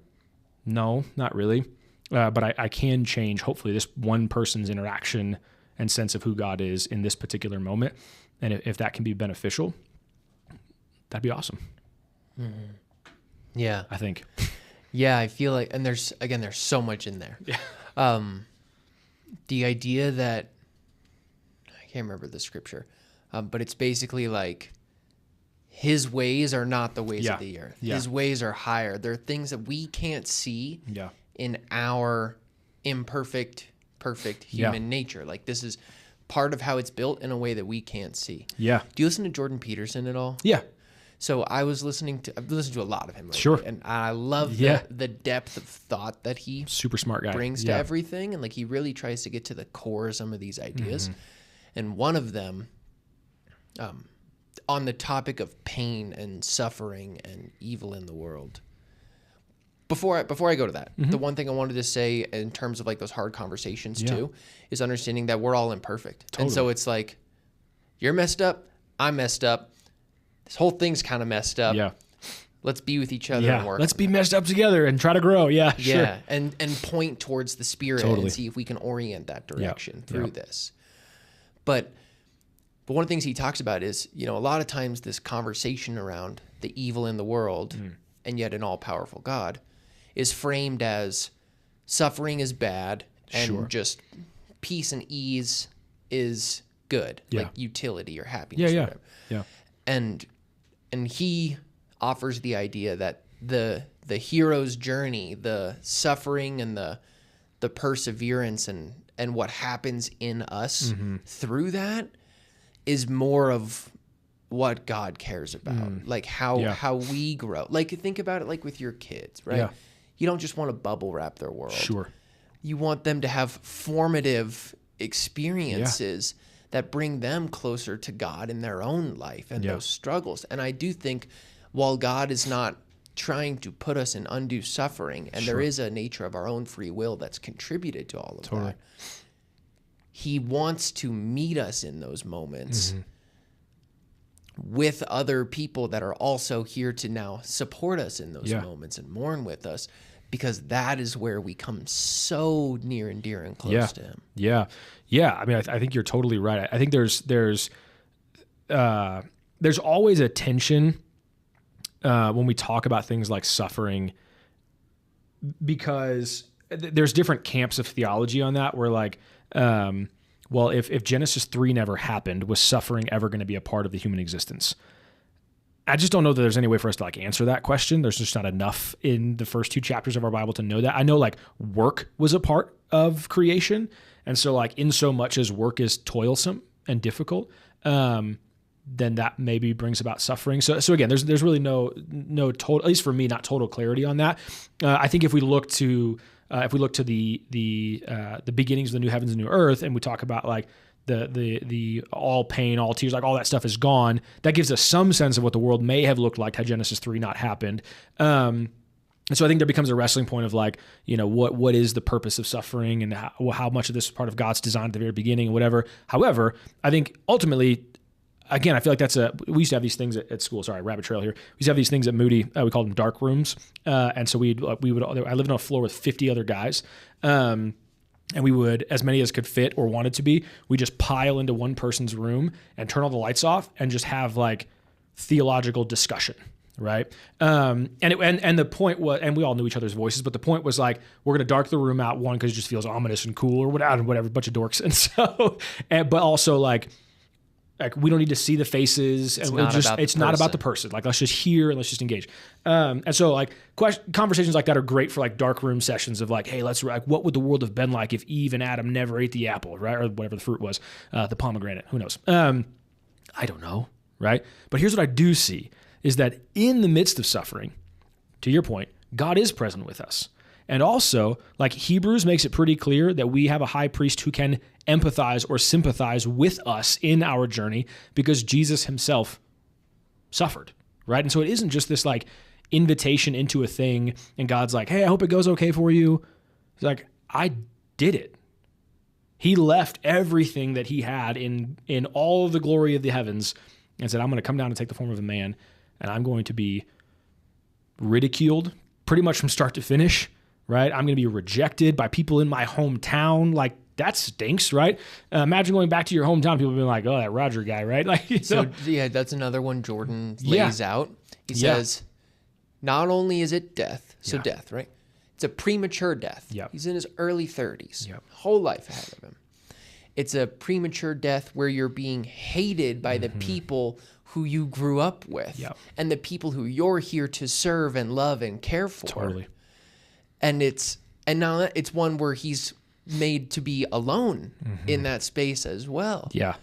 No, not really. But I can change, hopefully, this one person's interaction and sense of who God is in this particular moment. And if that can be beneficial, that'd be awesome. Mm-hmm. Yeah. I think. Yeah, I feel like, and there's so much in there. Yeah. The idea that, I can't remember the scripture, but it's basically like, his ways are not the ways of the earth. Yeah. His ways are higher. There are things that we can't see in our imperfect, perfect human nature. Like, this is part of how it's built in a way that we can't see. Yeah. Do you listen to Jordan Peterson at all? Yeah. So I've listened to a lot of him lately. Sure. And I love the depth of thought that he super smart guy brings to everything. And like, he really tries to get to the core of some of these ideas. Mm-hmm. And one of them, on the topic of pain and suffering and evil in the world. Before I go to that, the one thing I wanted to say in terms of like those hard conversations too is understanding that we're all imperfect. Totally. And so it's like, you're messed up, I'm messed up, this whole thing's kind of messed up. Yeah. Let's be with each other and work. Let's be messed up together and try to grow. Yeah, sure. And point towards the Spirit and see if we can orient that direction through this. But one of the things he talks about is, a lot of times this conversation around the evil in the world and yet an all-powerful God is framed as suffering is bad and just peace and ease is good, like utility or happiness. Or whatever. Yeah. And he offers the idea that the hero's journey, the suffering and the perseverance and what happens in us through that is more of what God cares about, like how we grow. Like, think about it like with your kids, right? Yeah. You don't just want to bubble wrap their world. Sure. You want them to have formative experiences that bring them closer to God in their own life and those struggles. And I do think while God is not trying to put us in undue suffering, and there is a nature of our own free will that's contributed to all of that, he wants to meet us in those moments with other people that are also here to now support us in those moments and mourn with us, because that is where we come so near and dear and close to him. Yeah. I mean, I think you're totally right. I think there's always a tension when we talk about things like suffering, because there's different camps of theology on that. Where like, well, if Genesis 3 never happened, was suffering ever going to be a part of the human existence? I just don't know that there's any way for us to like answer that question. There's just not enough in the first 2 chapters of our Bible to know that. I know like work was a part of creation. And so like in so much as work is toilsome and difficult, then that maybe brings about suffering. So again, there's really no total, at least for me, not total clarity on that. I think if we look to the beginnings of the new heavens and new earth, and we talk about like the all pain, all tears, like all that stuff is gone, that gives us some sense of what the world may have looked like had Genesis 3 not happened. And so I think there becomes a wrestling point of like, what is the purpose of suffering, and how much of this is part of God's design at the very beginning and whatever. However, I think ultimately, again, I feel like we used to have these things at school. Sorry, rabbit trail here. We used to have these things at Moody. We called them dark rooms. And so I lived on a floor with 50 other guys. And we would, as many as could fit or wanted to be, we just pile into one person's room and turn all the lights off and just have like theological discussion. Right. And the point was, and we all knew each other's voices, but the point was like, we're going to dark the room out, one, because it just feels ominous and cool or whatever, bunch of dorks. And so, but also like we don't need to see the faces, and it's not about the person. Like, let's just hear and let's just engage. And so like conversations like that are great for like dark room sessions of like, hey, what would the world have been like if Eve and Adam never ate the apple, right? Or whatever the fruit was, the pomegranate, who knows? I don't know. Right. But here's what I do see is that in the midst of suffering, to your point, God is present with us. And also, like Hebrews makes it pretty clear that we have a high priest who can empathize or sympathize with us in our journey because Jesus himself suffered, right? And so it isn't just this like invitation into a thing and God's like, hey, I hope it goes okay for you. It's like, I did it. He left everything that he had in all of the glory of the heavens and said, I'm going to come down and take the form of a man, and I'm going to be ridiculed pretty much from start to finish. Right? I'm going to be rejected by people in my hometown. Like, that stinks, right? Imagine going back to your hometown, people being like, oh, that Roger guy, right? Like, so yeah, that's another one Jordan lays out. He says, not only is it death, death, right? It's a premature death. Yep. He's in his early 30s, whole life ahead of him. It's a premature death where you're being hated by the people who you grew up with and the people who you're here to serve and love and care for. Totally. And now it's one where he's made to be alone in that space as well. Yeah.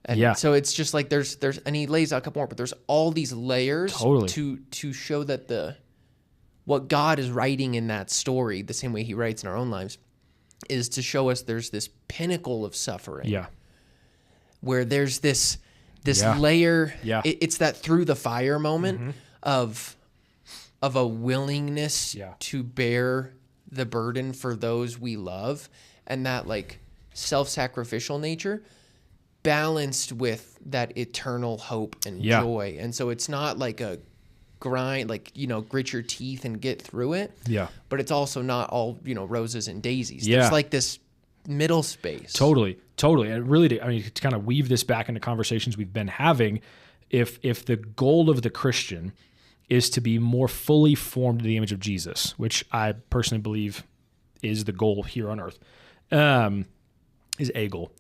And so it's just like there's and he lays out a couple more, but there's all these layers to show that what God is writing in that story, the same way he writes in our own lives, is to show us there's this pinnacle of suffering. Yeah. Where there's this this layer. Yeah. It's that through the fire moment of a willingness to bear the burden for those we love, and that like self-sacrificial nature balanced with that eternal hope and joy. And so it's not like a grind, like, grit your teeth and get through it. Yeah. But it's also not all, roses and daisies. There's like this middle space. Totally. And really, to kind of weave this back into conversations we've been having, if the goal of the Christian is to be more fully formed in the image of Jesus, which I personally believe is the goal here on earth, is a goal.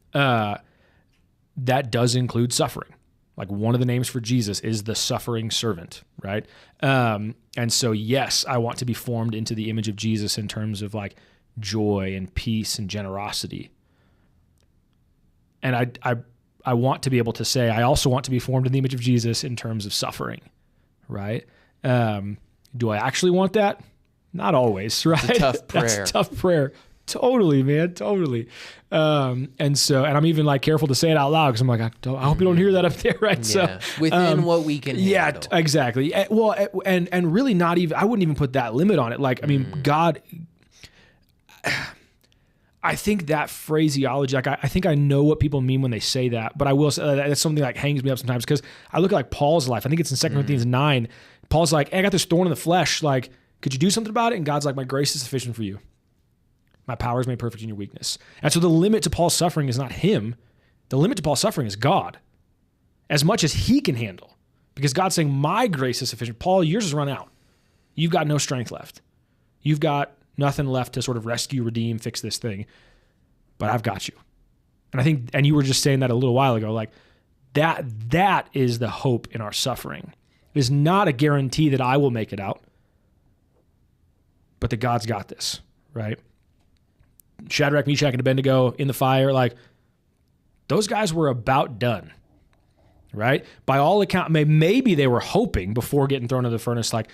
That does include suffering. Like one of the names for Jesus is the suffering servant, right? And so, yes, I want to be formed into the image of Jesus in terms of like joy and peace and generosity. And I want to be able to say, I also want to be formed in the image of Jesus in terms of suffering, right? Do I actually want that? Not always, right? It's a tough prayer. That's a tough prayer. Totally, man. Totally. And I'm even like careful to say it out loud because I'm like, I hope you don't hear that up there, right? Yeah. So within what we can handle. Yeah, exactly. Well, and really not even, I wouldn't even put that limit on it. Like, I mean, God, I think that phraseology, like I think I know what people mean when they say that, but I will say that's something that like hangs me up sometimes because I look at like Paul's life. I think it's in 2 Corinthians 9. Paul's like, hey, I got this thorn in the flesh. Like, could you do something about it? And God's like, my grace is sufficient for you. My power is made perfect in your weakness. And so the limit to Paul's suffering is not him. The limit to Paul's suffering is God, as much as he can handle. Because God's saying, my grace is sufficient. Paul, yours has run out. You've got no strength left. You've got nothing left to sort of rescue, redeem, fix this thing. But I've got you. And I think, and you were just saying that a little while ago, like that is the hope in our suffering. It is not a guarantee that I will make it out, but that God's got this, right? Shadrach, Meshach, and Abednego in the fire, like those guys were about done, right? By all accounts, maybe they were hoping before getting thrown into the furnace, like,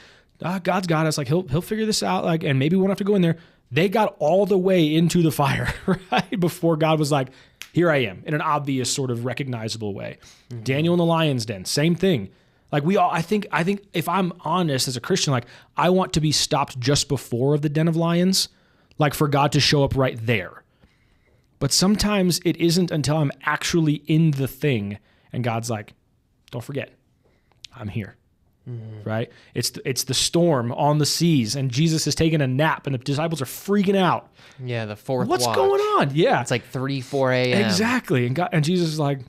God's got us, like he'll figure this out, like, and maybe we won't have to go in there. They got all the way into the fire, right? Before God was like, here I am, in an obvious sort of recognizable way. Mm-hmm. Daniel in the lion's den, same thing. Like I think if I'm honest as a Christian, like I want to be stopped just before the den of lions, like for God to show up right there. But sometimes it isn't until I'm actually in the thing and God's like, don't forget, I'm here. Mm-hmm. Right? It's the storm on the seas and Jesus is taking a nap and the disciples are freaking out. Yeah, the fourth What's watch. going on? Yeah. It's like 3, 4 a.m. Exactly. And Jesus is like,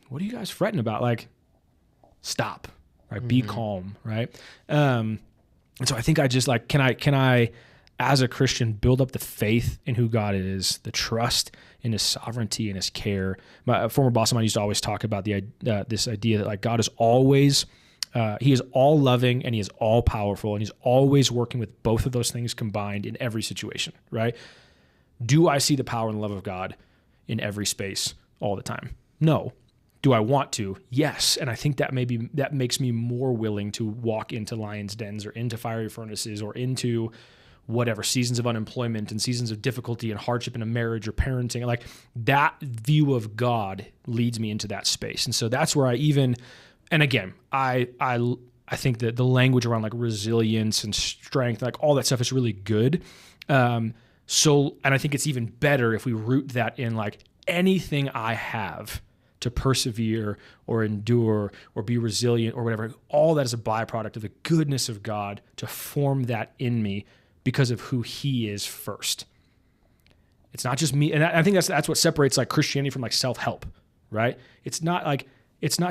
what are you guys fretting about? Like, stop, right? Mm-hmm. Be calm, right? And so I think I just like, can I, as a Christian, build up the faith in who God is, the trust in his sovereignty and his care. My former boss of mine used to always talk about this idea that like God is always, he is all loving and he is all powerful and he's always working with both of those things combined in every situation, right? Do I see the power and the love of God in every space all the time? No. Do I want to? Yes. And I think that makes me more willing to walk into lions' dens or into fiery furnaces or into whatever seasons of unemployment and seasons of difficulty and hardship in a marriage or parenting. Like that view of God leads me into that space. And so that's where and again, I think that the language around like resilience and strength, like all that stuff is really good. And I think it's even better if we root that in like anything I have to persevere or endure or be resilient or whatever. All that is a byproduct of the goodness of God to form that in me because of who he is first. It's not just me. And I think that's what separates like Christianity from like self-help, right? It's not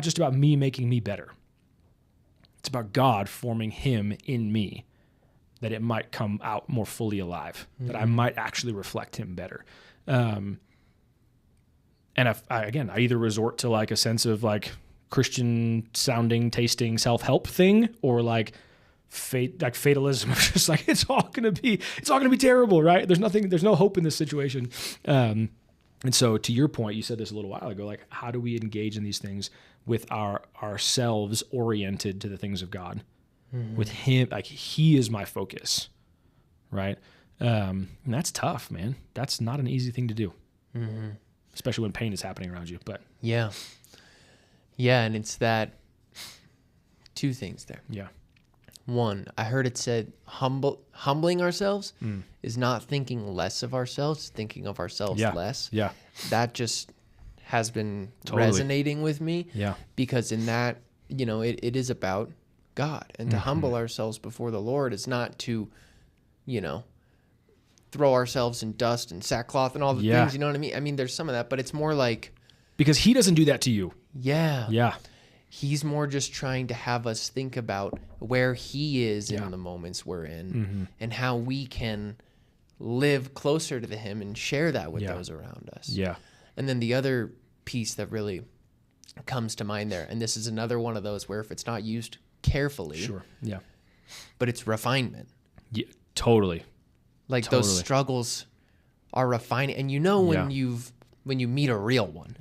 just about me making me better. It's about God forming him in me that it might come out more fully alive, that I might actually reflect him better. And I either resort to like a sense of like Christian sounding, tasting self-help thing or like fatalism of just like, it's all going to be terrible, right? There's no hope in this situation. And so to your point, you said this a little while ago, like how do we engage in these things with ourselves oriented to the things of God, with him, like he is my focus, right? And that's tough, man. That's not an easy thing to do, especially when pain is happening around you. But yeah, Yeah, and it's that two things there. Yeah. One, I heard it said humbling ourselves is not thinking less of ourselves, thinking of ourselves less. Yeah. That just has been Totally. resonating with me. Yeah. Because in that, it is about God. And to humble ourselves before the Lord is not to, throw ourselves in dust and sackcloth and all the things, you know what I mean? I mean, there's some of that, but it's more like... Because he doesn't do that to you. Yeah. Yeah. He's more just trying to have us think about where he is in the moments we're in and how we can live closer to him and share that with those around us. Yeah. And then the other piece that really comes to mind there, and this is another one of those where if it's not used carefully, Sure. Yeah. but it's refinement. Yeah. Totally. Like those struggles are refining. And when you meet a real one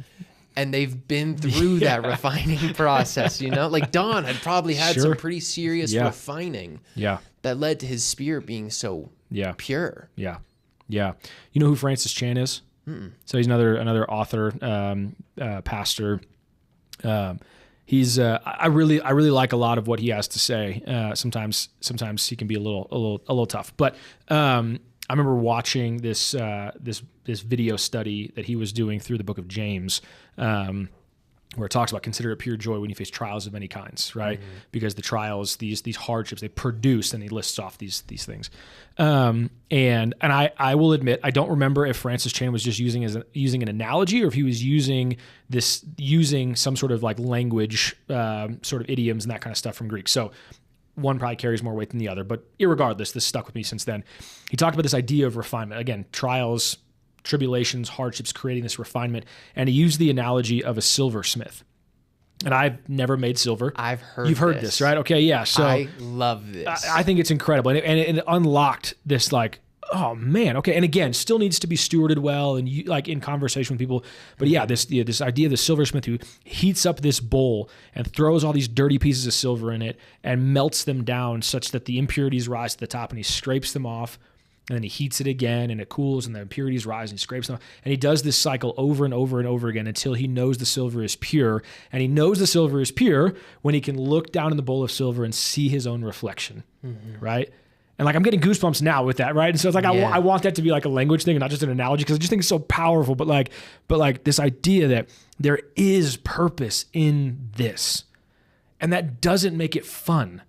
and they've been through that refining process, like Don had probably had some pretty serious refining that led to his spirit being so pure. Yeah. Yeah. You know who Francis Chan is? So he's another author, pastor. He's I really like a lot of what he has to say. Sometimes he can be a little tough, but I remember watching this video study that he was doing through the book of James, where it talks about consider it pure joy when you face trials of many kinds, right? Because the trials, these hardships, they produce, and he lists off these things. And I will admit, I don't remember if Francis Chan was just using an analogy or if he was using some sort of like language, sort of idioms and that kind of stuff from Greek. So one probably carries more weight than the other, but irregardless, this stuck with me since then. He talked about this idea of refinement. Again, trials, tribulations, hardships, creating this refinement. And he used the analogy of a silversmith. And I've never made silver. You've heard this, right? Okay, yeah. So I love this. I think it's incredible. And it unlocked this like, oh man, okay. And again, still needs to be stewarded well and like in conversation with people. But yeah, this idea of the silversmith who heats up this bowl and throws all these dirty pieces of silver in it and melts them down such that the impurities rise to the top, and he scrapes them off. And then he heats it again, and it cools, and the impurities rise, and he scrapes them off. And he does this cycle over and over and over again until he knows the silver is pure. And he knows the silver is pure when he can look down in the bowl of silver and see his own reflection, right? And like I'm getting goosebumps now with that, right? And so it's like I want that to be like a language thing and not just an analogy, because I just think it's so powerful. But like this idea that there is purpose in this, and that doesn't make it fun.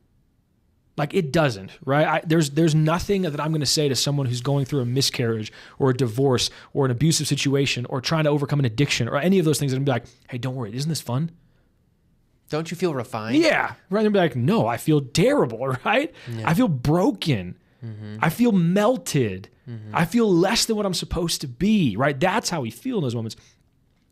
Like it doesn't, right? There's nothing that I'm going to say to someone who's going through a miscarriage or a divorce or an abusive situation or trying to overcome an addiction or any of those things, and be like, hey, don't worry, isn't this fun? Don't you feel refined? Yeah, right. And be like, no, I feel terrible, right? Yeah. I feel broken. I feel melted. I feel less than what I'm supposed to be, right? That's how we feel in those moments.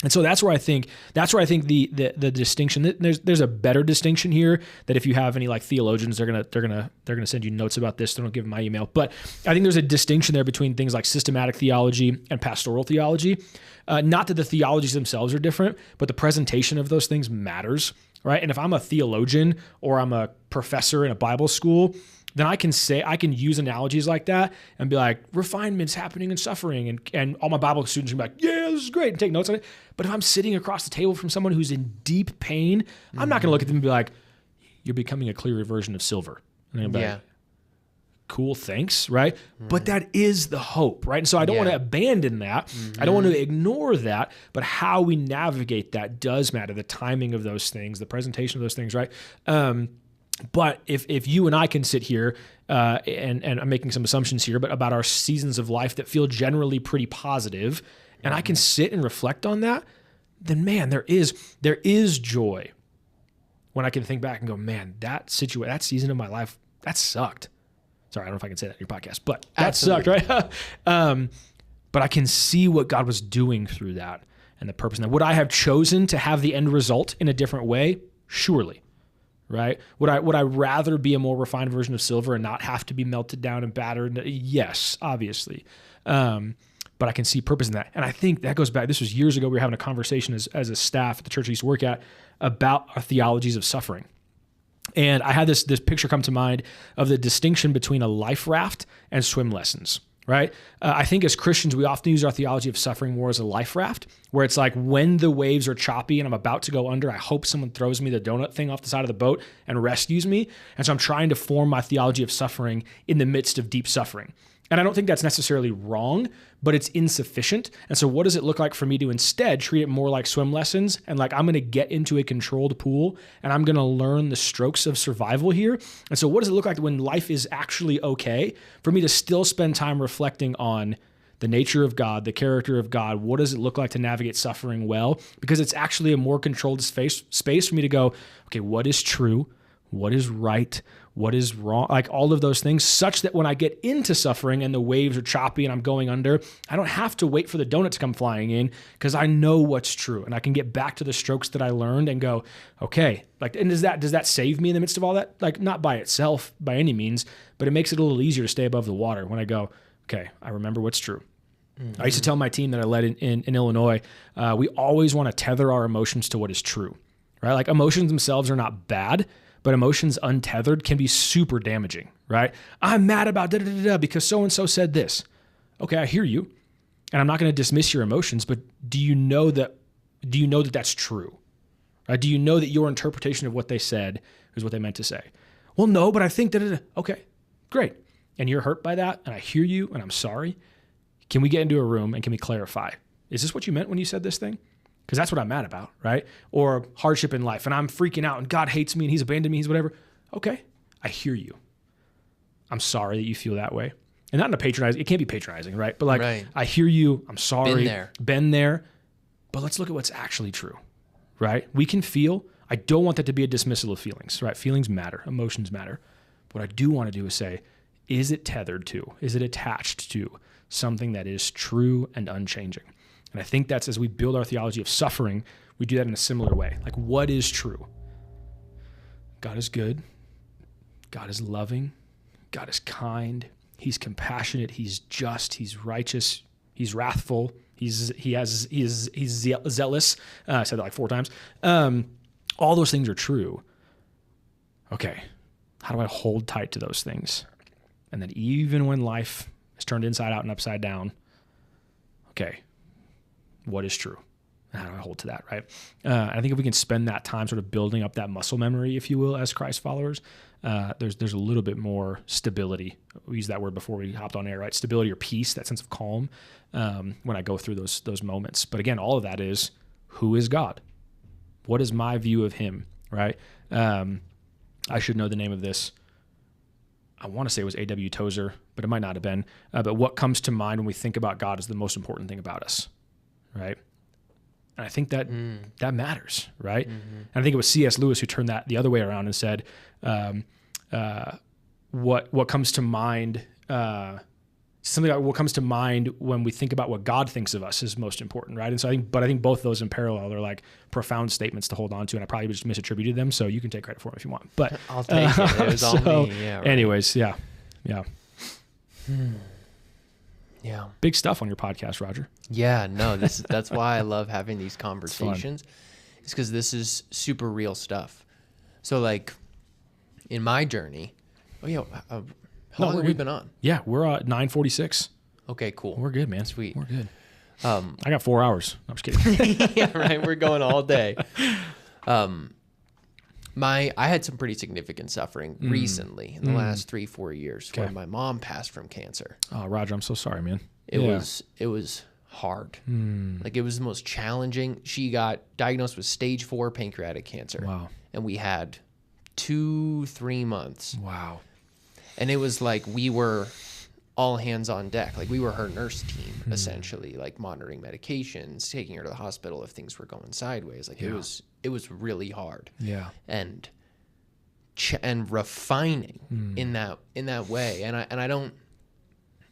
And so that's where I think the distinction, there's a better distinction here, that if you have any like theologians, they're gonna send you notes about this. They don't give them my email, but I think there's a distinction there between things like systematic theology and pastoral theology. Not that the theologies themselves are different, but the presentation of those things matters, right? And if I'm a theologian or I'm a professor in a Bible school, then I can use analogies like that and be like, refinement's happening in suffering. And all my Bible students can be like, yeah, this is great, and take notes on it. But if I'm sitting across the table from someone who's in deep pain, I'm not going to look at them and be like, you're becoming a clearer version of silver. And I'm like, cool, thanks, right? But that is the hope, right? And so I don't want to abandon that. I don't want to ignore that. But how we navigate that does matter. The timing of those things, the presentation of those things, right? But if you and I can sit here, and I'm making some assumptions here, but about our seasons of life that feel generally pretty positive, and I can sit and reflect on that, then man, there is joy when I can think back and go, man, that season of my life, that sucked. Sorry, I don't know if I can say that in your podcast, but that sucked, right? But I can see what God was doing through that and the purpose. Now, would I have chosen to have the end result in a different way? Surely. Right? Would I rather be a more refined version of silver and not have to be melted down and battered? Yes, obviously. But I can see purpose in that. And I think that goes back, this was years ago, we were having a conversation as a staff at the church I used to work at about our theologies of suffering. And I had this picture come to mind of the distinction between a life raft and swim lessons. right? I think as Christians, we often use our theology of suffering more as a life raft, where it's like when the waves are choppy and I'm about to go under, I hope someone throws me the donut thing off the side of the boat and rescues me. And so I'm trying to form my theology of suffering in the midst of deep suffering. And I don't think that's necessarily wrong, but it's insufficient. And so what does it look like for me to instead treat it more like swim lessons and like I'm going to get into a controlled pool and I'm going to learn the strokes of survival here? And so what does it look like when life is actually okay for me to still spend time reflecting on the nature of God, the character of God? What does it look like to navigate suffering well? Because it's actually a more controlled space for me to go, okay, what is true? What is right? What is wrong? Like all of those things, such that when I get into suffering and the waves are choppy and I'm going under, I don't have to wait for the donut to come flying in because I know what's true and I can get back to the strokes that I learned and go, okay, like, and does that save me in the midst of all that? Like not by itself by any means, but it makes it a little easier to stay above the water when I go, okay, I remember what's true. Mm-hmm. I used to tell my team that I led in Illinois, we always want to tether our emotions to what is true, right? Like emotions themselves are not bad, but emotions untethered can be super damaging, right? I'm mad about da-da-da-da because so-and-so said this. Okay, I hear you. And I'm not going to dismiss your emotions, but do you know that that's true? Right? Do you know that your interpretation of what they said is what they meant to say? Well, no, but I think that, okay, great. And you're hurt by that, and I hear you, and I'm sorry. Can we get into a room and can we clarify? Is this what you meant when you said this thing? Because that's what I'm mad about, right? Or hardship in life, and I'm freaking out, and God hates me, and he's abandoned me, he's whatever. Okay, I hear you. I'm sorry that you feel that way. And not in a patronizing, it can't be patronizing, right? But like, right. I hear you, I'm sorry. Been there. But let's look at what's actually true, right? We can feel. I don't want that to be a dismissal of feelings, right? Feelings matter, emotions matter. What I do want to do is say, is it tethered to, is it attached to something that is true and unchanging? And I think that's as we build our theology of suffering, we do that in a similar way. Like, what is true? God is good. God is loving. God is kind. He's compassionate. He's just. He's righteous. He's wrathful. He's zealous. I said that like 4 times. All those things are true. Okay, how do I hold tight to those things? And then even when life is turned inside out and upside down, okay, what is true? How do I hold to that, right? I think if we can spend that time sort of building up that muscle memory, if you will, as Christ followers, there's a little bit more stability. We used that word before we hopped on air, right? Stability or peace, that sense of calm when I go through those moments. But again, all of that is, who is God? What is my view of him, right? I should know the name of this. I want to say it was A.W. Tozer, but it might not have been. But what comes to mind when we think about God is the most important thing about us, right? And I think that that matters, right? Mm-hmm. And I think it was C.S. Lewis who turned that the other way around and said, what comes to mind, something like what comes to mind when we think about what God thinks of us is most important, right? And so I think both of those in parallel are like profound statements to hold on to, and I probably just misattributed them, so you can take credit for them if you want. But I'll take it. It was all me. Yeah. Right. Anyways, yeah. Yeah. Big stuff on your podcast, Roger. Yeah, no, that's why I love having these conversations. It's because this is super real stuff. So like in my journey, how long have we been on? Yeah, we're at 9:46. Okay, cool. We're good, man. Sweet. We're good. I got 4 hours. No, I'm just kidding. Yeah, right. We're going all day. I had some pretty significant suffering recently in the last 3-4 years when my mom passed from cancer. Oh, Roger, I'm so sorry, man. It was hard. Like it was the most challenging. She got diagnosed with stage 4 pancreatic cancer. Wow. And we had 2-3 months. Wow. And it was like we were all hands on deck. Like we were her nurse team, essentially, like monitoring medications, taking her to the hospital if things were going sideways. Like it was really hard. Yeah. And refining in that way. And I don't,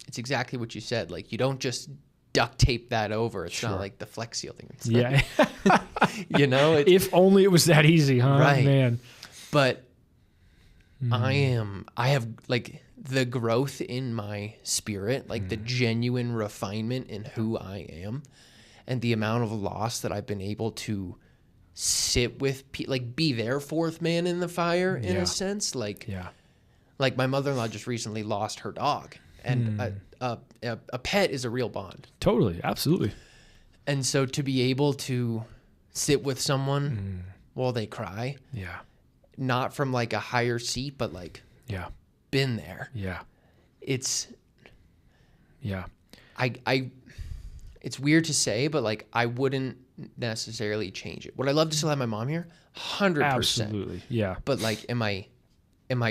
it's exactly what you said. Like you don't just duct tape that over. It's not like the Flex Seal thing. It's not, if only it was that easy, huh? Right. Man. But I have like the growth in my spirit, like the genuine refinement in who I am, and the amount of loss that I've been able to sit with, like be their fourth man in the fire in a sense. Like my mother-in-law just recently lost her dog, And a pet is a real bond. Totally. Absolutely. And so to be able to sit with someone while they cry, not from like a higher seat, but like been there. It's it's weird to say, but like I wouldn't necessarily change it. Would I love to still have my mom here? 100%. Absolutely. Yeah. But like, am I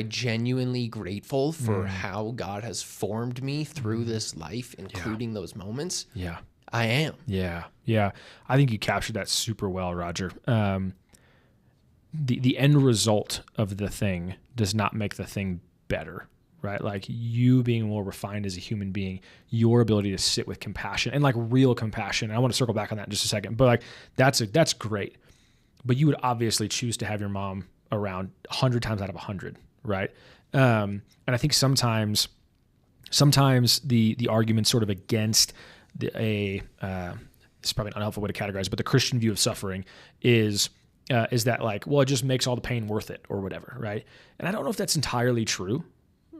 genuinely grateful for how God has formed me through this life, including those moments? Yeah. I am. Yeah. Yeah. I think you captured that super well, Roger. The end result of the thing does not make the thing better, right? Like you being more refined as a human being, your ability to sit with compassion and like real compassion. And I want to circle back on that in just a second, but like that's great. But you would obviously choose to have your mom around 100 times out of 100, right? And I think sometimes the argument sort of against it's probably an unhelpful way to categorize, but the Christian view of suffering is that like, well, it just makes all the pain worth it or whatever, right? And I don't know if that's entirely true,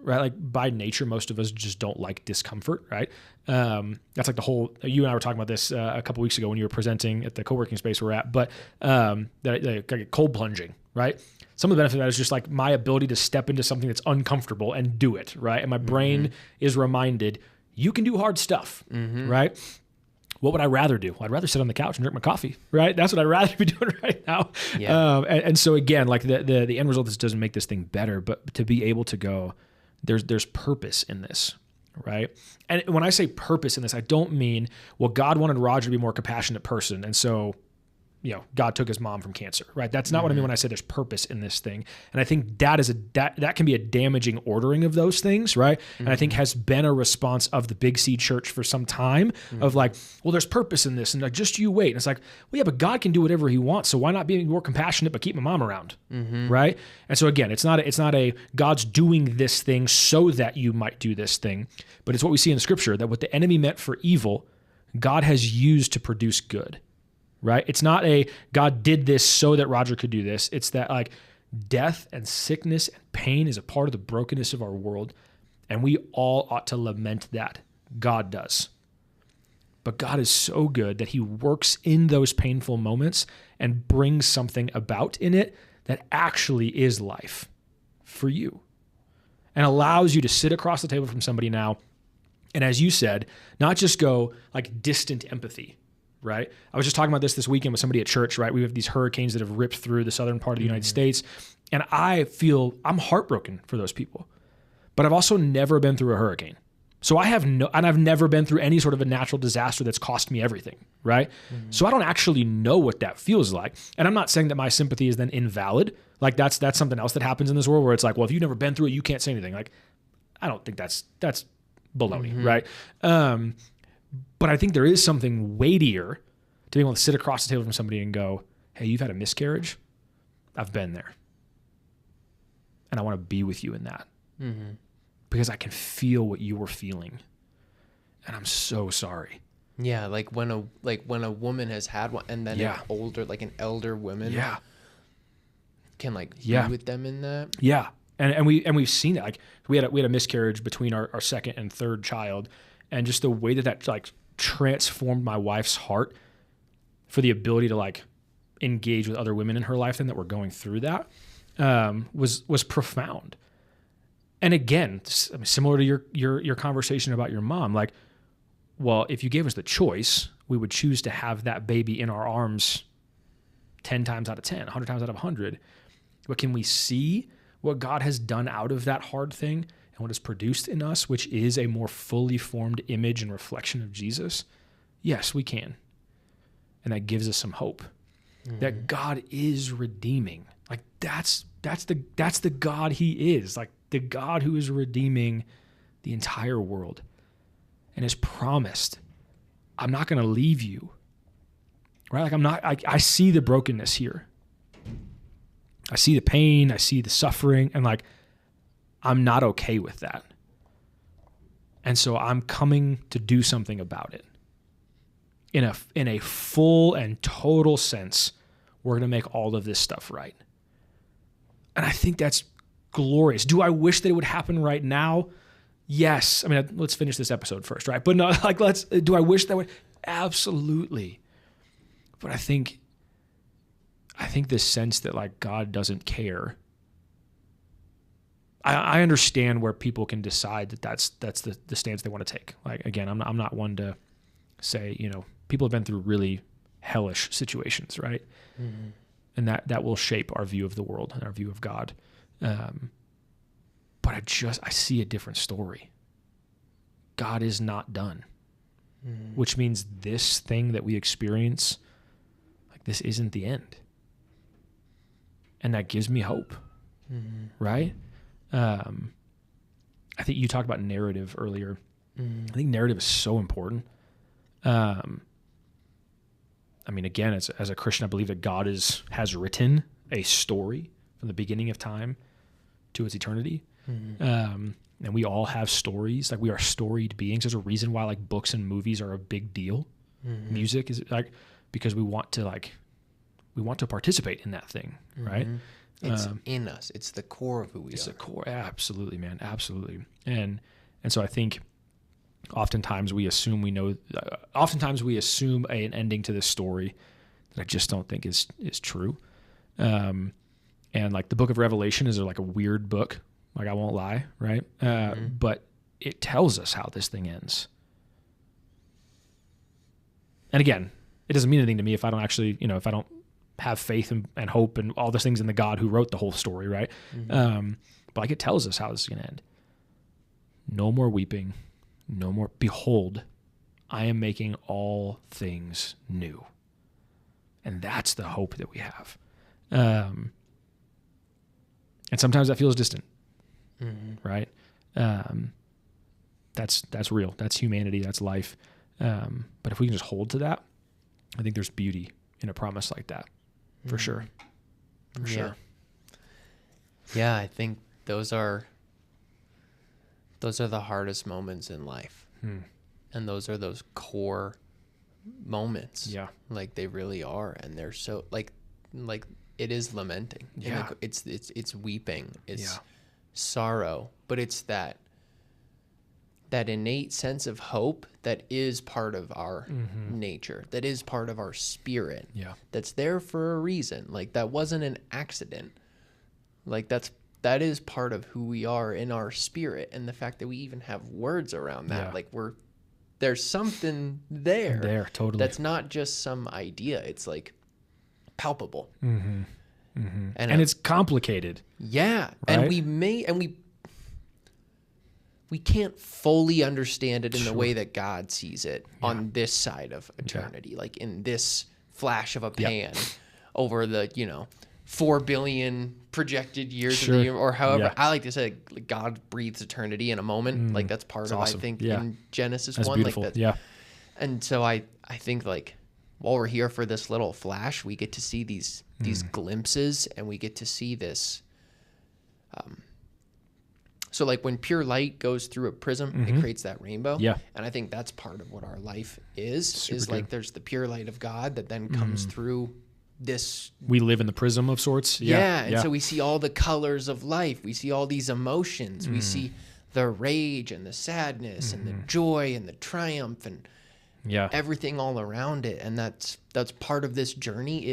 right? Like by nature, most of us just don't like discomfort, right? That's like the whole, you and I were talking about this a couple weeks ago when you were presenting at the co-working space we're at, but like cold plunging, right? Some of the benefit of that is just like my ability to step into something that's uncomfortable and do it, right? And my brain is reminded, you can do hard stuff, right? What would I rather do? I'd rather sit on the couch and drink my coffee, right? That's what I'd rather be doing right now. Yeah. And so again, like the end result, this doesn't make this thing better, but to be able to go, there's purpose in this, right? And when I say purpose in this, I don't mean, well, God wanted Roger to be a more compassionate person, and so God took his mom from cancer, right? That's not what I mean when I say there's purpose in this thing. And I think that can be a damaging ordering of those things, right? And I think has been a response of the Big C Church for some time of like, well, there's purpose in this, and like, just you wait. And it's like, well, yeah, but God can do whatever he wants, so why not be more compassionate but keep my mom around, right? And so again, it's not a God's doing this thing so that you might do this thing, but it's what we see in Scripture, that what the enemy meant for evil, God has used to produce good. Right? It's not a God did this so that Roger could do this. It's that like death and sickness and pain is a part of the brokenness of our world, and we all ought to lament that. God does. But God is so good that he works in those painful moments and brings something about in it that actually is life for you and allows you to sit across the table from somebody now. And as you said, not just go like distant empathy, right? I was just talking about this weekend with somebody at church, right? We have these hurricanes that have ripped through the southern part of the United States. And I'm heartbroken for those people, but I've also never been through a hurricane. So I've never been through any sort of a natural disaster that's cost me everything, right? So I don't actually know what that feels like. And I'm not saying that my sympathy is then invalid. Like that's something else that happens in this world where it's like, well, if you've never been through it, you can't say anything. Like, I don't think that's baloney, right? But I think there is something weightier to be able to sit across the table from somebody and go, hey, you've had a miscarriage? I've been there. And I want to be with you in that. Because I can feel what you were feeling. And I'm so sorry. Yeah, like when a woman has had one and then an elder woman can be with them in that. Yeah. And we've seen it. Like we had a miscarriage between our second and third child. And just the way that like transformed my wife's heart for the ability to like engage with other women in her life then that were going through that was profound. And again, similar to your conversation about your mom, like, well, if you gave us the choice, we would choose to have that baby in our arms 10 times out of 10, 100 times out of 100. But can we see what God has done out of that hard thing and what is produced in us, which is a more fully formed image and reflection of Jesus? Yes, we can. And that gives us some hope that God is redeeming. Like that's the God he is, like the God who is redeeming the entire world and has promised, I'm not going to leave you, right? Like I see the brokenness here. I see the pain, I see the suffering, and like, I'm not okay with that. And so I'm coming to do something about it. In a full and total sense, we're going to make all of this stuff right. And I think that's glorious. Do I wish that it would happen right now? Yes. I mean, let's finish this episode first, right? But no, like, do I wish that would? Absolutely. But I think this sense that like God doesn't care. I understand where people can decide that that's the stance they want to take. Like, again, I'm not one to say, people have been through really hellish situations, right? Mm-hmm. And that will shape our view of the world and our view of God. But I see a different story. God is not done, which means this thing that we experience, like, this isn't the end. And that gives me hope, right? I think you talked about narrative earlier. I think narrative is so important. I mean, again, as a Christian, I believe that God has written a story from the beginning of time to its eternity. And we all have stories. Like, we are storied beings. There's a reason why like books and movies are a big deal. Music is like, because we want to participate in that thing, right? It's in us. It's the core of who we are. It's the core. Absolutely, man. Absolutely. And so I think oftentimes we assume an ending to this story that I just don't think is true. And like the book of Revelation is like a weird book. Like, I won't lie, right? But it tells us how this thing ends. And again, it doesn't mean anything to me if I don't actually, if I don't have faith and hope and all those things in the God who wrote the whole story, right? But like, it tells us how this is going to end. No more weeping, no more. Behold, I am making all things new. And that's the hope that we have. And sometimes that feels distant, right? That's real. That's humanity. That's life. But if we can just hold to that, I think there's beauty in a promise like that. For sure. For sure. Yeah, I think those are the hardest moments in life. And those are those core moments. Yeah. Like, they really are. And they're so like it is lamenting. Yeah. It's weeping. It's sorrow. But it's that innate sense of hope that is part of our nature, that is part of our spirit, that's there for a reason. Like, that wasn't an accident. Like, that is part of who we are in our spirit, and the fact that we even have words around that, like, there's something there totally. That's not just some idea. It's like palpable, and it's complicated. Yeah, right? And we can't fully understand it in the way that God sees it on this side of eternity, like in this flash of a pan over the 4 billion projected years of the year, or however. I like to say, like, God breathes eternity in a moment. Like, that's part of awesome. I think in Genesis 1. Beautiful. Like that. And so I think, like, while we're here for this little flash, we get to see these glimpses, and we get to see this. So like when pure light goes through a prism, it creates that rainbow. Yeah. And I think that's part of what our life is. Super is good. Like, there's the pure light of God that then comes through this. We live in the prism of sorts. And so we see all the colors of life. We see all these emotions. We see the rage and the sadness and the joy and the triumph and everything all around it. And that's part of this journey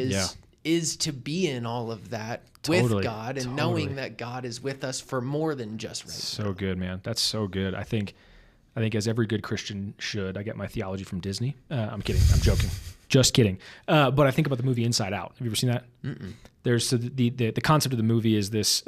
is to be in all of that with God and knowing that God is with us for more than just right now. So good, man. That's so good. I think as every good Christian should. I get my theology from Disney. I'm kidding. I'm joking. Just kidding. But I think about the movie Inside Out. Have you ever seen that? There's so the concept of the movie is this: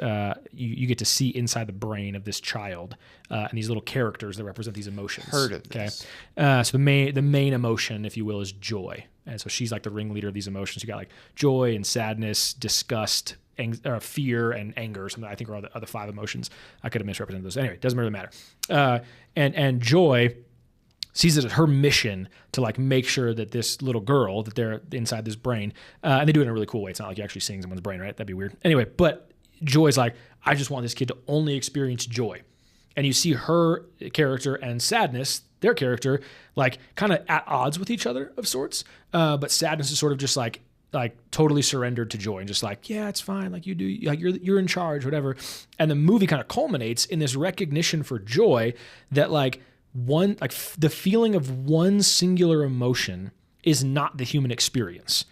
you get to see inside the brain of this child, and these little characters that represent these emotions. Heard of this? So the main emotion, if you will, is joy, and so she's like the ringleader of these emotions. You got like joy and sadness, disgust, fear, and anger. Something I think are the 5 emotions. I could have misrepresented those. Anyway, it doesn't really matter. And joy sees it as her mission to like make sure that this little girl, that they're inside this brain, and they do it in a really cool way. It's not like you actually seeing someone's brain, right? That'd be weird. Anyway, but Joy's like, I just want this kid to only experience joy. And you see her character and sadness, their character, like kind of at odds with each other of sorts. But sadness is sort of just like, like totally surrendered to joy and just like, yeah, it's fine. Like you do, like you're in charge, whatever. And the movie kind of culminates in this recognition for joy that like the feeling of one singular emotion is not the human experience,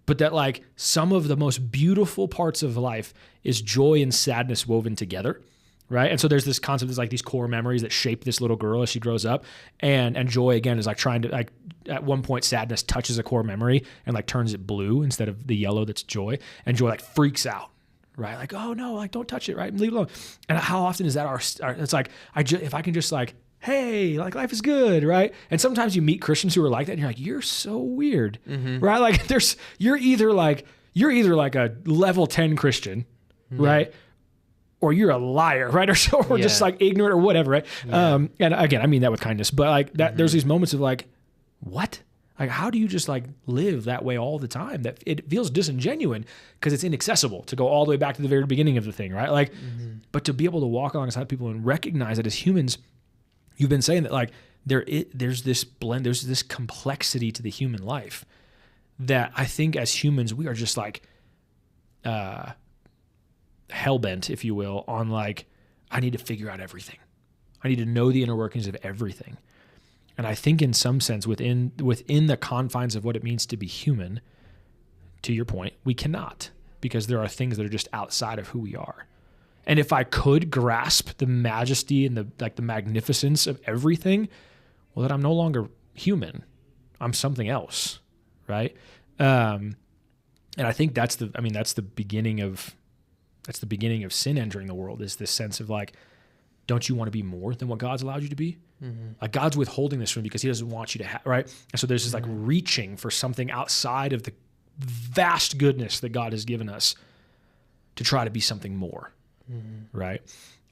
but that like some of the most beautiful parts of life is joy and sadness woven together. Right. And so there's this concept, there's like these core memories that shape this little girl as she grows up. And joy, again, is like trying to, like, at one point, sadness touches a core memory and like turns it blue instead of the yellow that's joy. And joy like freaks out. Right. Like, oh no, like don't touch it. Right. Leave it alone. And how often is that it's like, if I can just like, hey, like life is good. Right. And sometimes you meet Christians who are like that and you're like, you're so weird. Right. Like you're either like a level 10 Christian. Right. Or you're a liar, right? Or just like ignorant or whatever, right? Yeah. And again, I mean that with kindness, but like that, there's these moments of like, what? Like, how do you just like live that way all the time? That it feels disingenuous because it's inaccessible to go all the way back to the very beginning of the thing, right? Like, but to be able to walk alongside people and recognize that as humans, you've been saying that like there's this blend, there's this complexity to the human life that I think as humans we are just like, hellbent, if you will, on like, I need to figure out everything. I need to know the inner workings of everything. And I think in some sense within the confines of what it means to be human, to your point, we cannot, because there are things that are just outside of who we are. And if I could grasp the majesty and the magnificence of everything, well, then I'm no longer human. I'm something else, right? And I think that's the beginning of sin entering the world, is this sense of like, don't you want to be more than what God's allowed you to be? Like God's withholding this from you because he doesn't want you to have, right? And so there's this like reaching for something outside of the vast goodness that God has given us to try to be something more, right?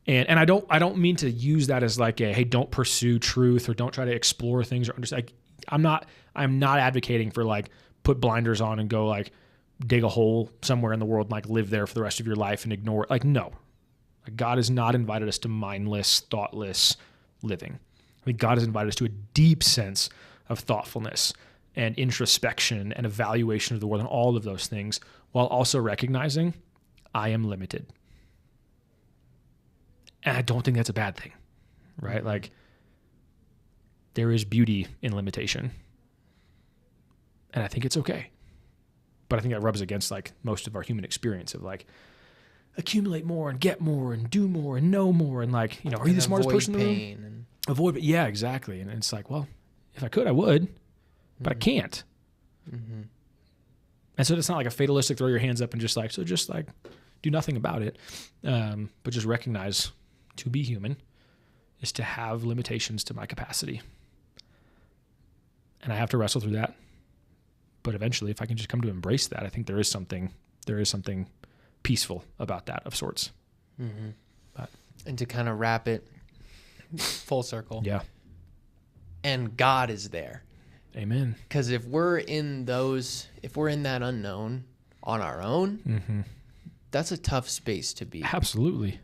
And I don't mean to use that as like a, hey, don't pursue truth or don't try to explore things or understand. Like, I'm not advocating for like put blinders on and go like dig a hole somewhere in the world and like live there for the rest of your life and ignore it. Like, no, like God has not invited us to mindless, thoughtless living. I think God has invited us to a deep sense of thoughtfulness and introspection and evaluation of the world and all of those things, while also recognizing I am limited. And I don't think that's a bad thing, right? Like, there is beauty in limitation. And I think it's okay. But I think that rubs against like most of our human experience of like accumulate more and get more and do more and know more. And like, you know, are you the smartest person in the room? Avoid it. Yeah, exactly. And it's like, well, if I could, I would, but I can't. And so it's not like a fatalistic throw your hands up and just like do nothing about it. But just recognize to be human is to have limitations to my capacity. And I have to wrestle through that. But eventually, if I can just come to embrace that, I think there is something peaceful about that of sorts. And to kind of wrap it full circle. Yeah. And God is there. Amen. Because if we're in that unknown on our own, that's a tough space to be. Absolutely.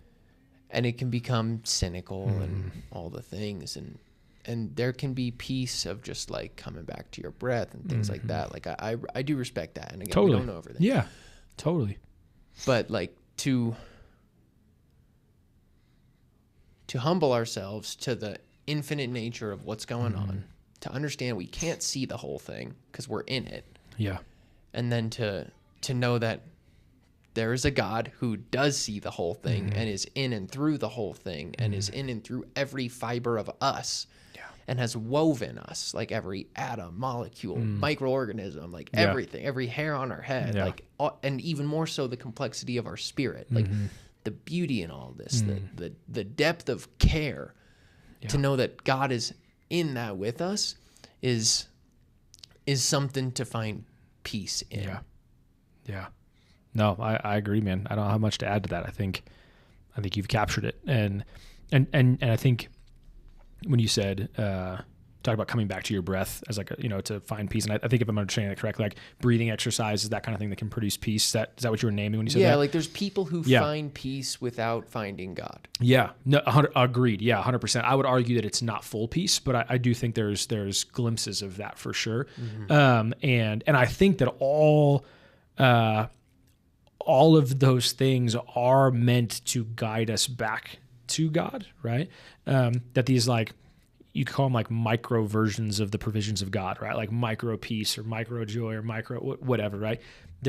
And it can become cynical and all the things. And there can be peace of just like coming back to your breath and things like that. Like I do respect that. And again, totally. We don't know everything. Yeah, totally. But like to humble ourselves to the infinite nature of what's going on, to understand we can't see the whole thing because we're in it. Yeah. And then to know that there is a God who does see the whole thing and is in and through the whole thing and is in and through every fiber of us. And has woven us, like every atom, molecule, microorganism, like everything, every hair on our head, like, and even more so the complexity of our spirit, like the beauty in all this, the depth of care, to know that God is in that with us is something to find peace in. Yeah. Yeah. No, I agree, man. I don't have much to add to that. I think you've captured it. And I think, when you said, talk about coming back to your breath as like, to find peace. And I think if I'm understanding that correctly, like breathing exercises, that kind of thing that can produce peace. Is that what you were naming when you said that? Yeah, like there's people who find peace without finding God. Yeah, no, agreed. Yeah, 100%. I would argue that it's not full peace, but I do think there's glimpses of that for sure. And I think that all all of those things are meant to guide us back to God, right? That these like, you could call them like micro versions of the provisions of God, right? Like micro peace or micro joy or micro whatever, right?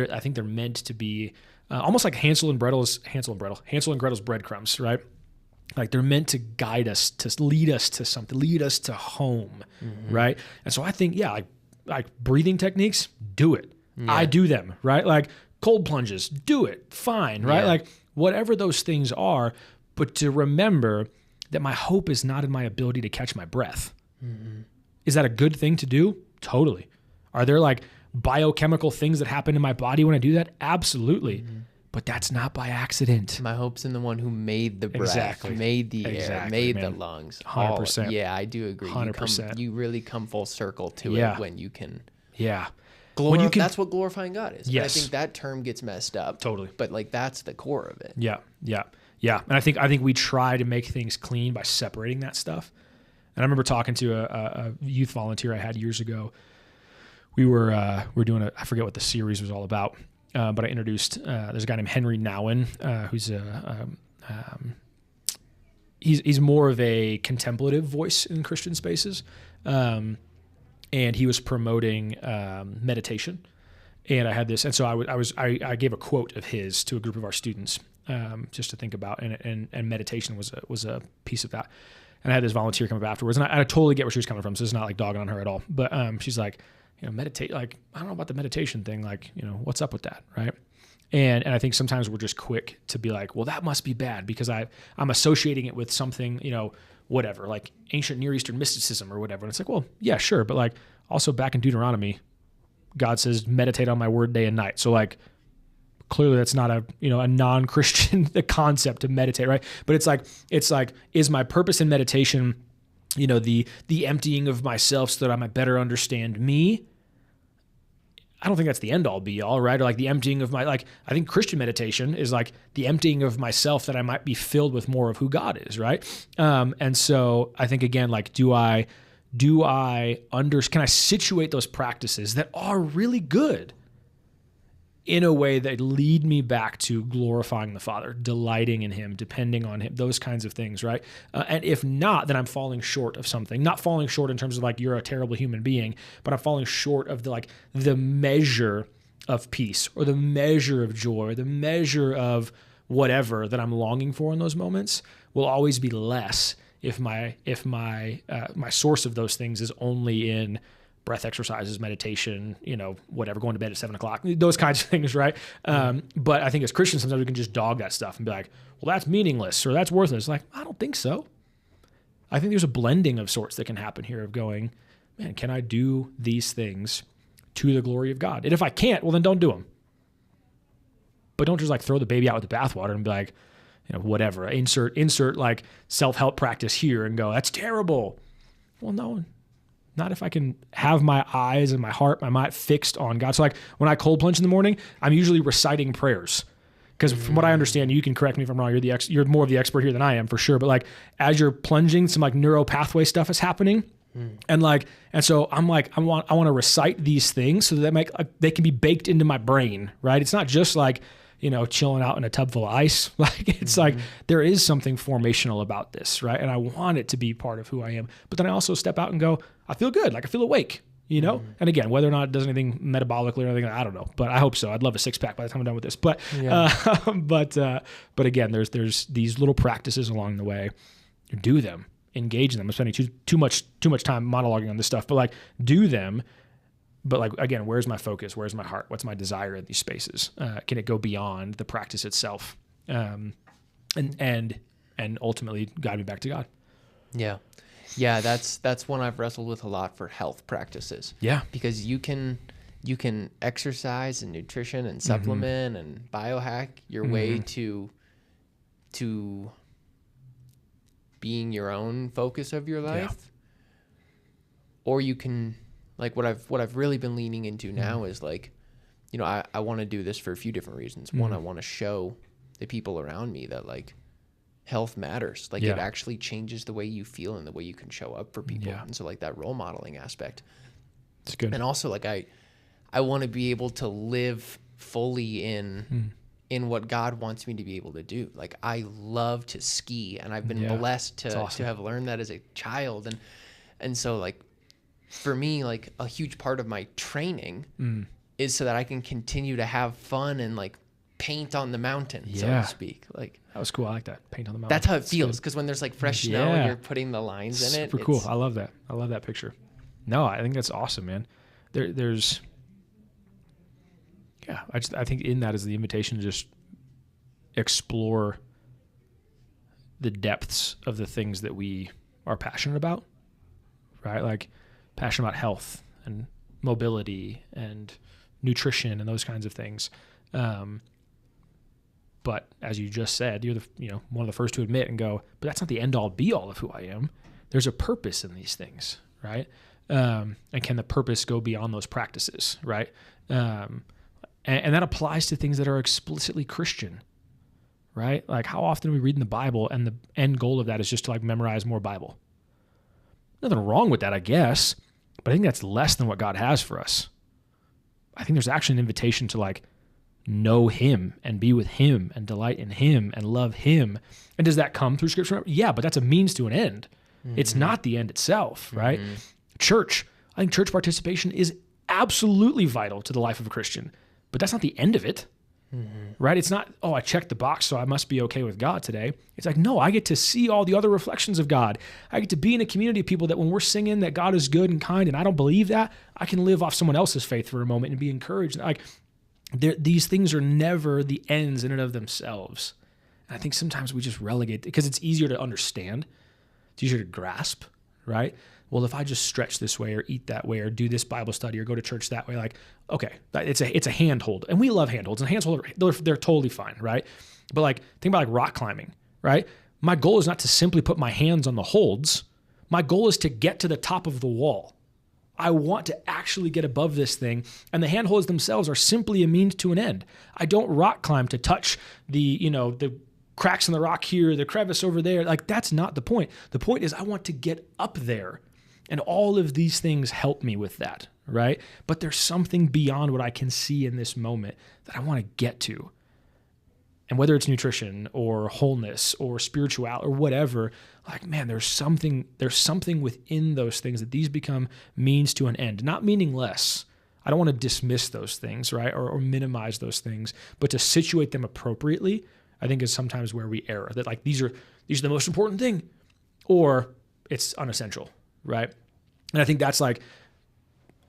I think they're meant to be almost like Hansel and Gretel's breadcrumbs, right? Like they're meant to guide us, to lead us to something, lead us to home, right? And so I think, like breathing techniques, do it. Yeah. I do them, right? Like cold plunges, do it, fine, right? Yeah. Like whatever those things are, but to remember that my hope is not in my ability to catch my breath. Is that a good thing to do? Totally. Are there like biochemical things that happen in my body when I do that? Absolutely. But that's not by accident. My hope's in the one who made the breath, made the air, made the lungs. 100%. Yeah, I do agree. 100%. You really come full circle to it when you can. Yeah. That's what glorifying God is. Yes. And I think that term gets messed up. Totally. But like that's the core of it. Yeah. And I think we try to make things clean by separating that stuff. And I remember talking to a youth volunteer I had years ago. We were doing I forget what the series was all about, but I introduced there's a guy named Henry Nouwen who's he's more of a contemplative voice in Christian spaces, and he was promoting meditation. And I had this, and so I gave a quote of his to a group of our students. Just to think about, and meditation was a piece of that. And I had this volunteer come up afterwards, and I totally get where she was coming from. So it's not like dogging on her at all. But she's like, meditate. Like, I don't know about the meditation thing. Like, what's up with that, right? And I think sometimes we're just quick to be like, well, that must be bad because I'm associating it with something, whatever, like ancient Near Eastern mysticism or whatever. And it's like, well, yeah, sure, but like also back in Deuteronomy, God says, meditate on my word day and night. So like, clearly that's not a non-Christian concept to meditate, right? But it's like, is my purpose in meditation, the emptying of myself so that I might better understand me? I don't think that's the end all be all, right? Or like the emptying of I think Christian meditation is like the emptying of myself that I might be filled with more of who God is, right? And so I think again, like, can I situate those practices that are really good in a way that lead me back to glorifying the Father, delighting in Him, depending on Him, those kinds of things, right? And if not, then I'm falling short of something. Not falling short in terms of like you're a terrible human being, but I'm falling short of the measure of peace or the measure of joy or the measure of whatever that I'm longing for in those moments will always be less if my source of those things is only in breath exercises, meditation, whatever, going to bed at 7:00, those kinds of things, right? But I think as Christians, sometimes we can just dog that stuff and be like, well, that's meaningless or that's worthless. Like, I don't think so. I think there's a blending of sorts that can happen here of going, man, can I do these things to the glory of God? And if I can't, well, then don't do them. But don't just like throw the baby out with the bathwater and be like, whatever, insert like self-help practice here and go, that's terrible. Well, no. Not if I can have my eyes and my heart, my mind fixed on God. So like when I cold plunge in the morning, I'm usually reciting prayers. Because from what I understand, you can correct me if I'm wrong, you're more of the expert here than I am for sure. But like as you're plunging, some like neural pathway stuff is happening. And so I'm like, I want to recite these things so that they can be baked into my brain, right? It's not just like, chilling out in a tub full of ice. Like it's like there is something formational about this, right? And I want it to be part of who I am. But then I also step out and go, I feel good. Like I feel awake, And again, whether or not it does anything metabolically or anything, I don't know. But I hope so. I'd love a 6-pack by the time I'm done with this. But but again, there's these little practices along the way. Do them, engage in them. I'm spending too much time monologuing on this stuff, but like do them. But like, again, where's my focus? Where's my heart? What's my desire in these spaces? Can it go beyond the practice itself? And ultimately guide me back to God. Yeah. Yeah. That's one I've wrestled with a lot for health practices. Yeah. Because you can exercise and nutrition and supplement and biohack your way to being your own focus of your life. Yeah. Or you can, like what I've really been leaning into now is like, I want to do this for a few different reasons. One, I want to show the people around me that like health matters. Like it actually changes the way you feel and the way you can show up for people. Yeah. And so like that role modeling aspect. It's good. And also like I want to be able to live fully in what God wants me to be able to do. Like, I love to ski, and I've been blessed to have learned that as a child. And so, like, for me, like, a huge part of my training is so that I can continue to have fun and, like, paint on the mountain, so to speak. Like, that was cool. I like that. Paint on the mountain. That's how it feels, because when there's like fresh snow and you're putting the lines in it. Super cool. I love that. I love that picture. No, I think that's awesome, man. There's I think in that is the invitation to just explore the depths of the things that we are passionate about, right? Like passionate about health and mobility and nutrition and those kinds of things. But as you just said, you're one of the first to admit and go, but that's not the end all be all of who I am. There's a purpose in these things, right? And can the purpose go beyond those practices, right? And that applies to things that are explicitly Christian, right? Like how often are we reading the Bible and the end goal of that is just to like memorize more Bible? Nothing wrong with that, I guess, but I think that's less than what God has for us. I think there's actually an invitation to like know him and be with him and delight in him and love him. And does that come through scripture? Yeah, but that's a means to an end. It's not the end itself, right? Church, I think church participation is absolutely vital to the life of a Christian, but that's not the end of it, right? It's not, I checked the box, so I must be okay with God today. It's like, no, I get to see all the other reflections of God. I get to be in a community of people that when we're singing that God is good and kind, and I don't believe that, I can live off someone else's faith for a moment and be encouraged. Like, these things are never the ends in and of themselves. And I think sometimes we just relegate, because it's easier to understand. It's easier to grasp, right? Well, if I just stretch this way or eat that way or do this Bible study or go to church that way, like, okay, it's a handhold. And we love handholds, and handholds, they're totally fine, right? But like, think about like rock climbing, right? My goal is not to simply put my hands on the holds. My goal is to get to the top of the wall. I want to actually get above this thing, and the handholds themselves are simply a means to an end. I don't rock climb to touch the cracks in the rock here, the crevice over there. Like, that's not the point. The point is I want to get up there, and all of these things help me with that, right? But there's something beyond what I can see in this moment that I want to get to. And whether it's nutrition or wholeness or spirituality or whatever, like, man, there's something within those things that these become means to an end, not meaningless. I don't want to dismiss those things, right? Or minimize those things, but to situate them appropriately, I think is sometimes where we err. That like, these are the most important thing, or it's unessential, right? And I think that's like,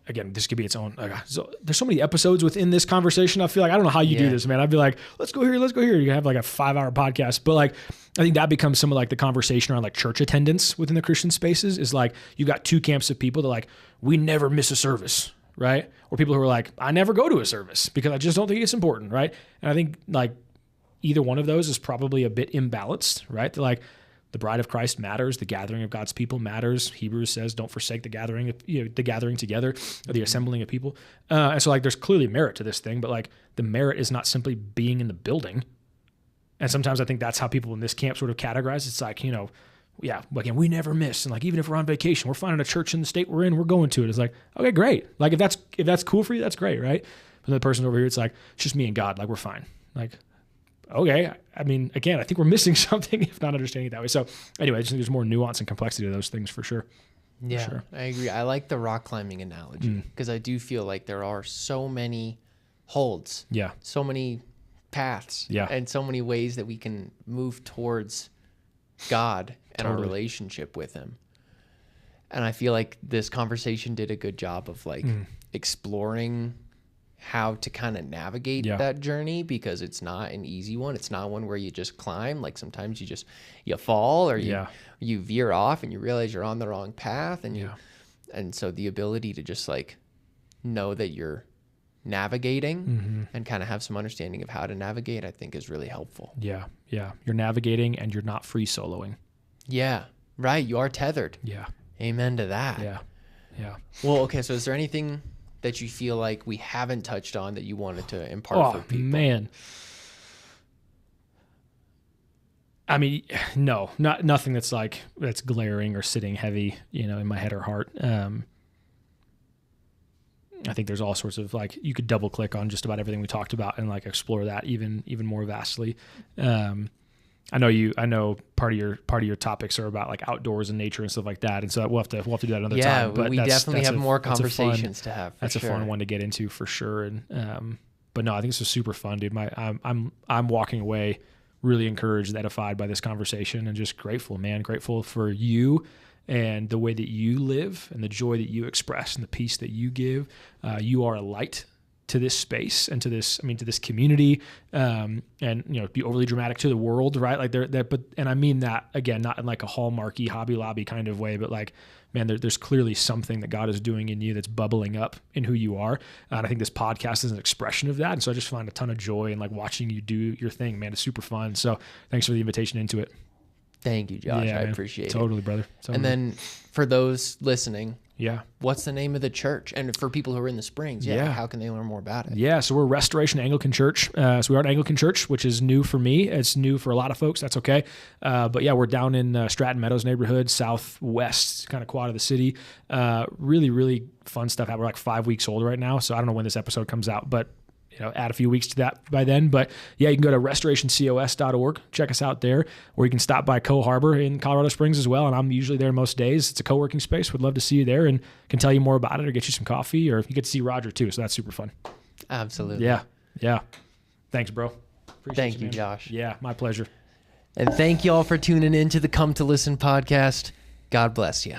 again, this could be its own. So there's so many episodes within this conversation. I feel like I don't know how you do this, man. I'd be like, let's go here. You have like a 5-hour podcast, but like, I think that becomes some of like the conversation around like church attendance within the Christian spaces. Is like, you got two camps of people that like, we never miss a service, right? Or people who are like, I never go to a service because I just don't think it's important, right? And I think like either one of those is probably a bit imbalanced, right? They're like, the bride of Christ matters. The gathering of God's people matters. Hebrews says, don't forsake the gathering together, or the assembling of people. And so like, there's clearly merit to this thing, but like the merit is not simply being in the building. And sometimes I think that's how people in this camp sort of categorize. It's like, again, we never miss. And like, even if we're on vacation, we're finding a church in the state we're in, we're going to it. It's like, okay, great. Like if that's cool for you, that's great, right? But the person over here, it's like, it's just me and God. Like, we're fine. Like, okay. I mean, again, I think we're missing something if not understanding it that way. So anyway, I just think there's more nuance and complexity to those things for sure. Yeah, for sure. I agree. I like the rock climbing analogy because I do feel like there are so many holds, so many paths, and so many ways that we can move towards God and our relationship with him. And I feel like this conversation did a good job of like exploring how to kind of navigate that journey, because it's not an easy one. It's not one where you just climb. Like sometimes you fall or you veer off and you realize you're on the wrong path, and so the ability to just like know that you're navigating and kind of have some understanding of how to navigate, I think is really helpful. Yeah. You're navigating and you're not free soloing. Yeah. Right. You are tethered. Yeah. Amen to that. Yeah. Well, okay. So is there anything that you feel like we haven't touched on that you wanted to impart for people? Man. I mean, no, nothing that's glaring or sitting heavy, in my head or heart. I think there's all sorts of like, you could double click on just about everything we talked about and like explore that even more vastly. I know part of your topics are about like outdoors and nature and stuff like that. And so we'll have to do that another time. But we definitely have more conversations to have. That's a fun one to get into for sure. And, but no, I think this was super fun, dude. I'm walking away really encouraged, edified by this conversation, and just grateful, man. Grateful for you and the way that you live and the joy that you express and the peace that you give. You are a light to this space and to this community, and be overly dramatic to the world, right? Like and I mean that again, not in like a hallmarky Hobby Lobby kind of way, but like, man, there's clearly something that God is doing in you that's bubbling up in who you are. And I think this podcast is an expression of that. And so I just find a ton of joy in like watching you do your thing, man. It's super fun. So thanks for the invitation into it. Thank you, Josh. I appreciate it. Totally, brother. Totally. And then for those listening, yeah, what's the name of the church? And for people who are in the Springs, how can they learn more about it? Yeah, so we're Restoration Anglican Church. So we are an Anglican church, which is new for me. It's new for a lot of folks. That's okay. But yeah, we're down in Stratton Meadows neighborhood, southwest kind of quad of the city. Really, really fun stuff. We're like 5 weeks old right now, so I don't know when this episode comes out, but add a few weeks to that by then. But yeah, you can go to restorationcos.org, check us out there, or you can stop by Co-Harbor in Colorado Springs as well. And I'm usually there most days. It's a co-working space. Would love to see you there and can tell you more about it or get you some coffee, or you get to see Roger too. So that's super fun. Absolutely. Yeah. Thanks, bro. Thank you, Josh. Yeah, my pleasure. And thank you all for tuning in to the Come to Listen podcast. God bless you.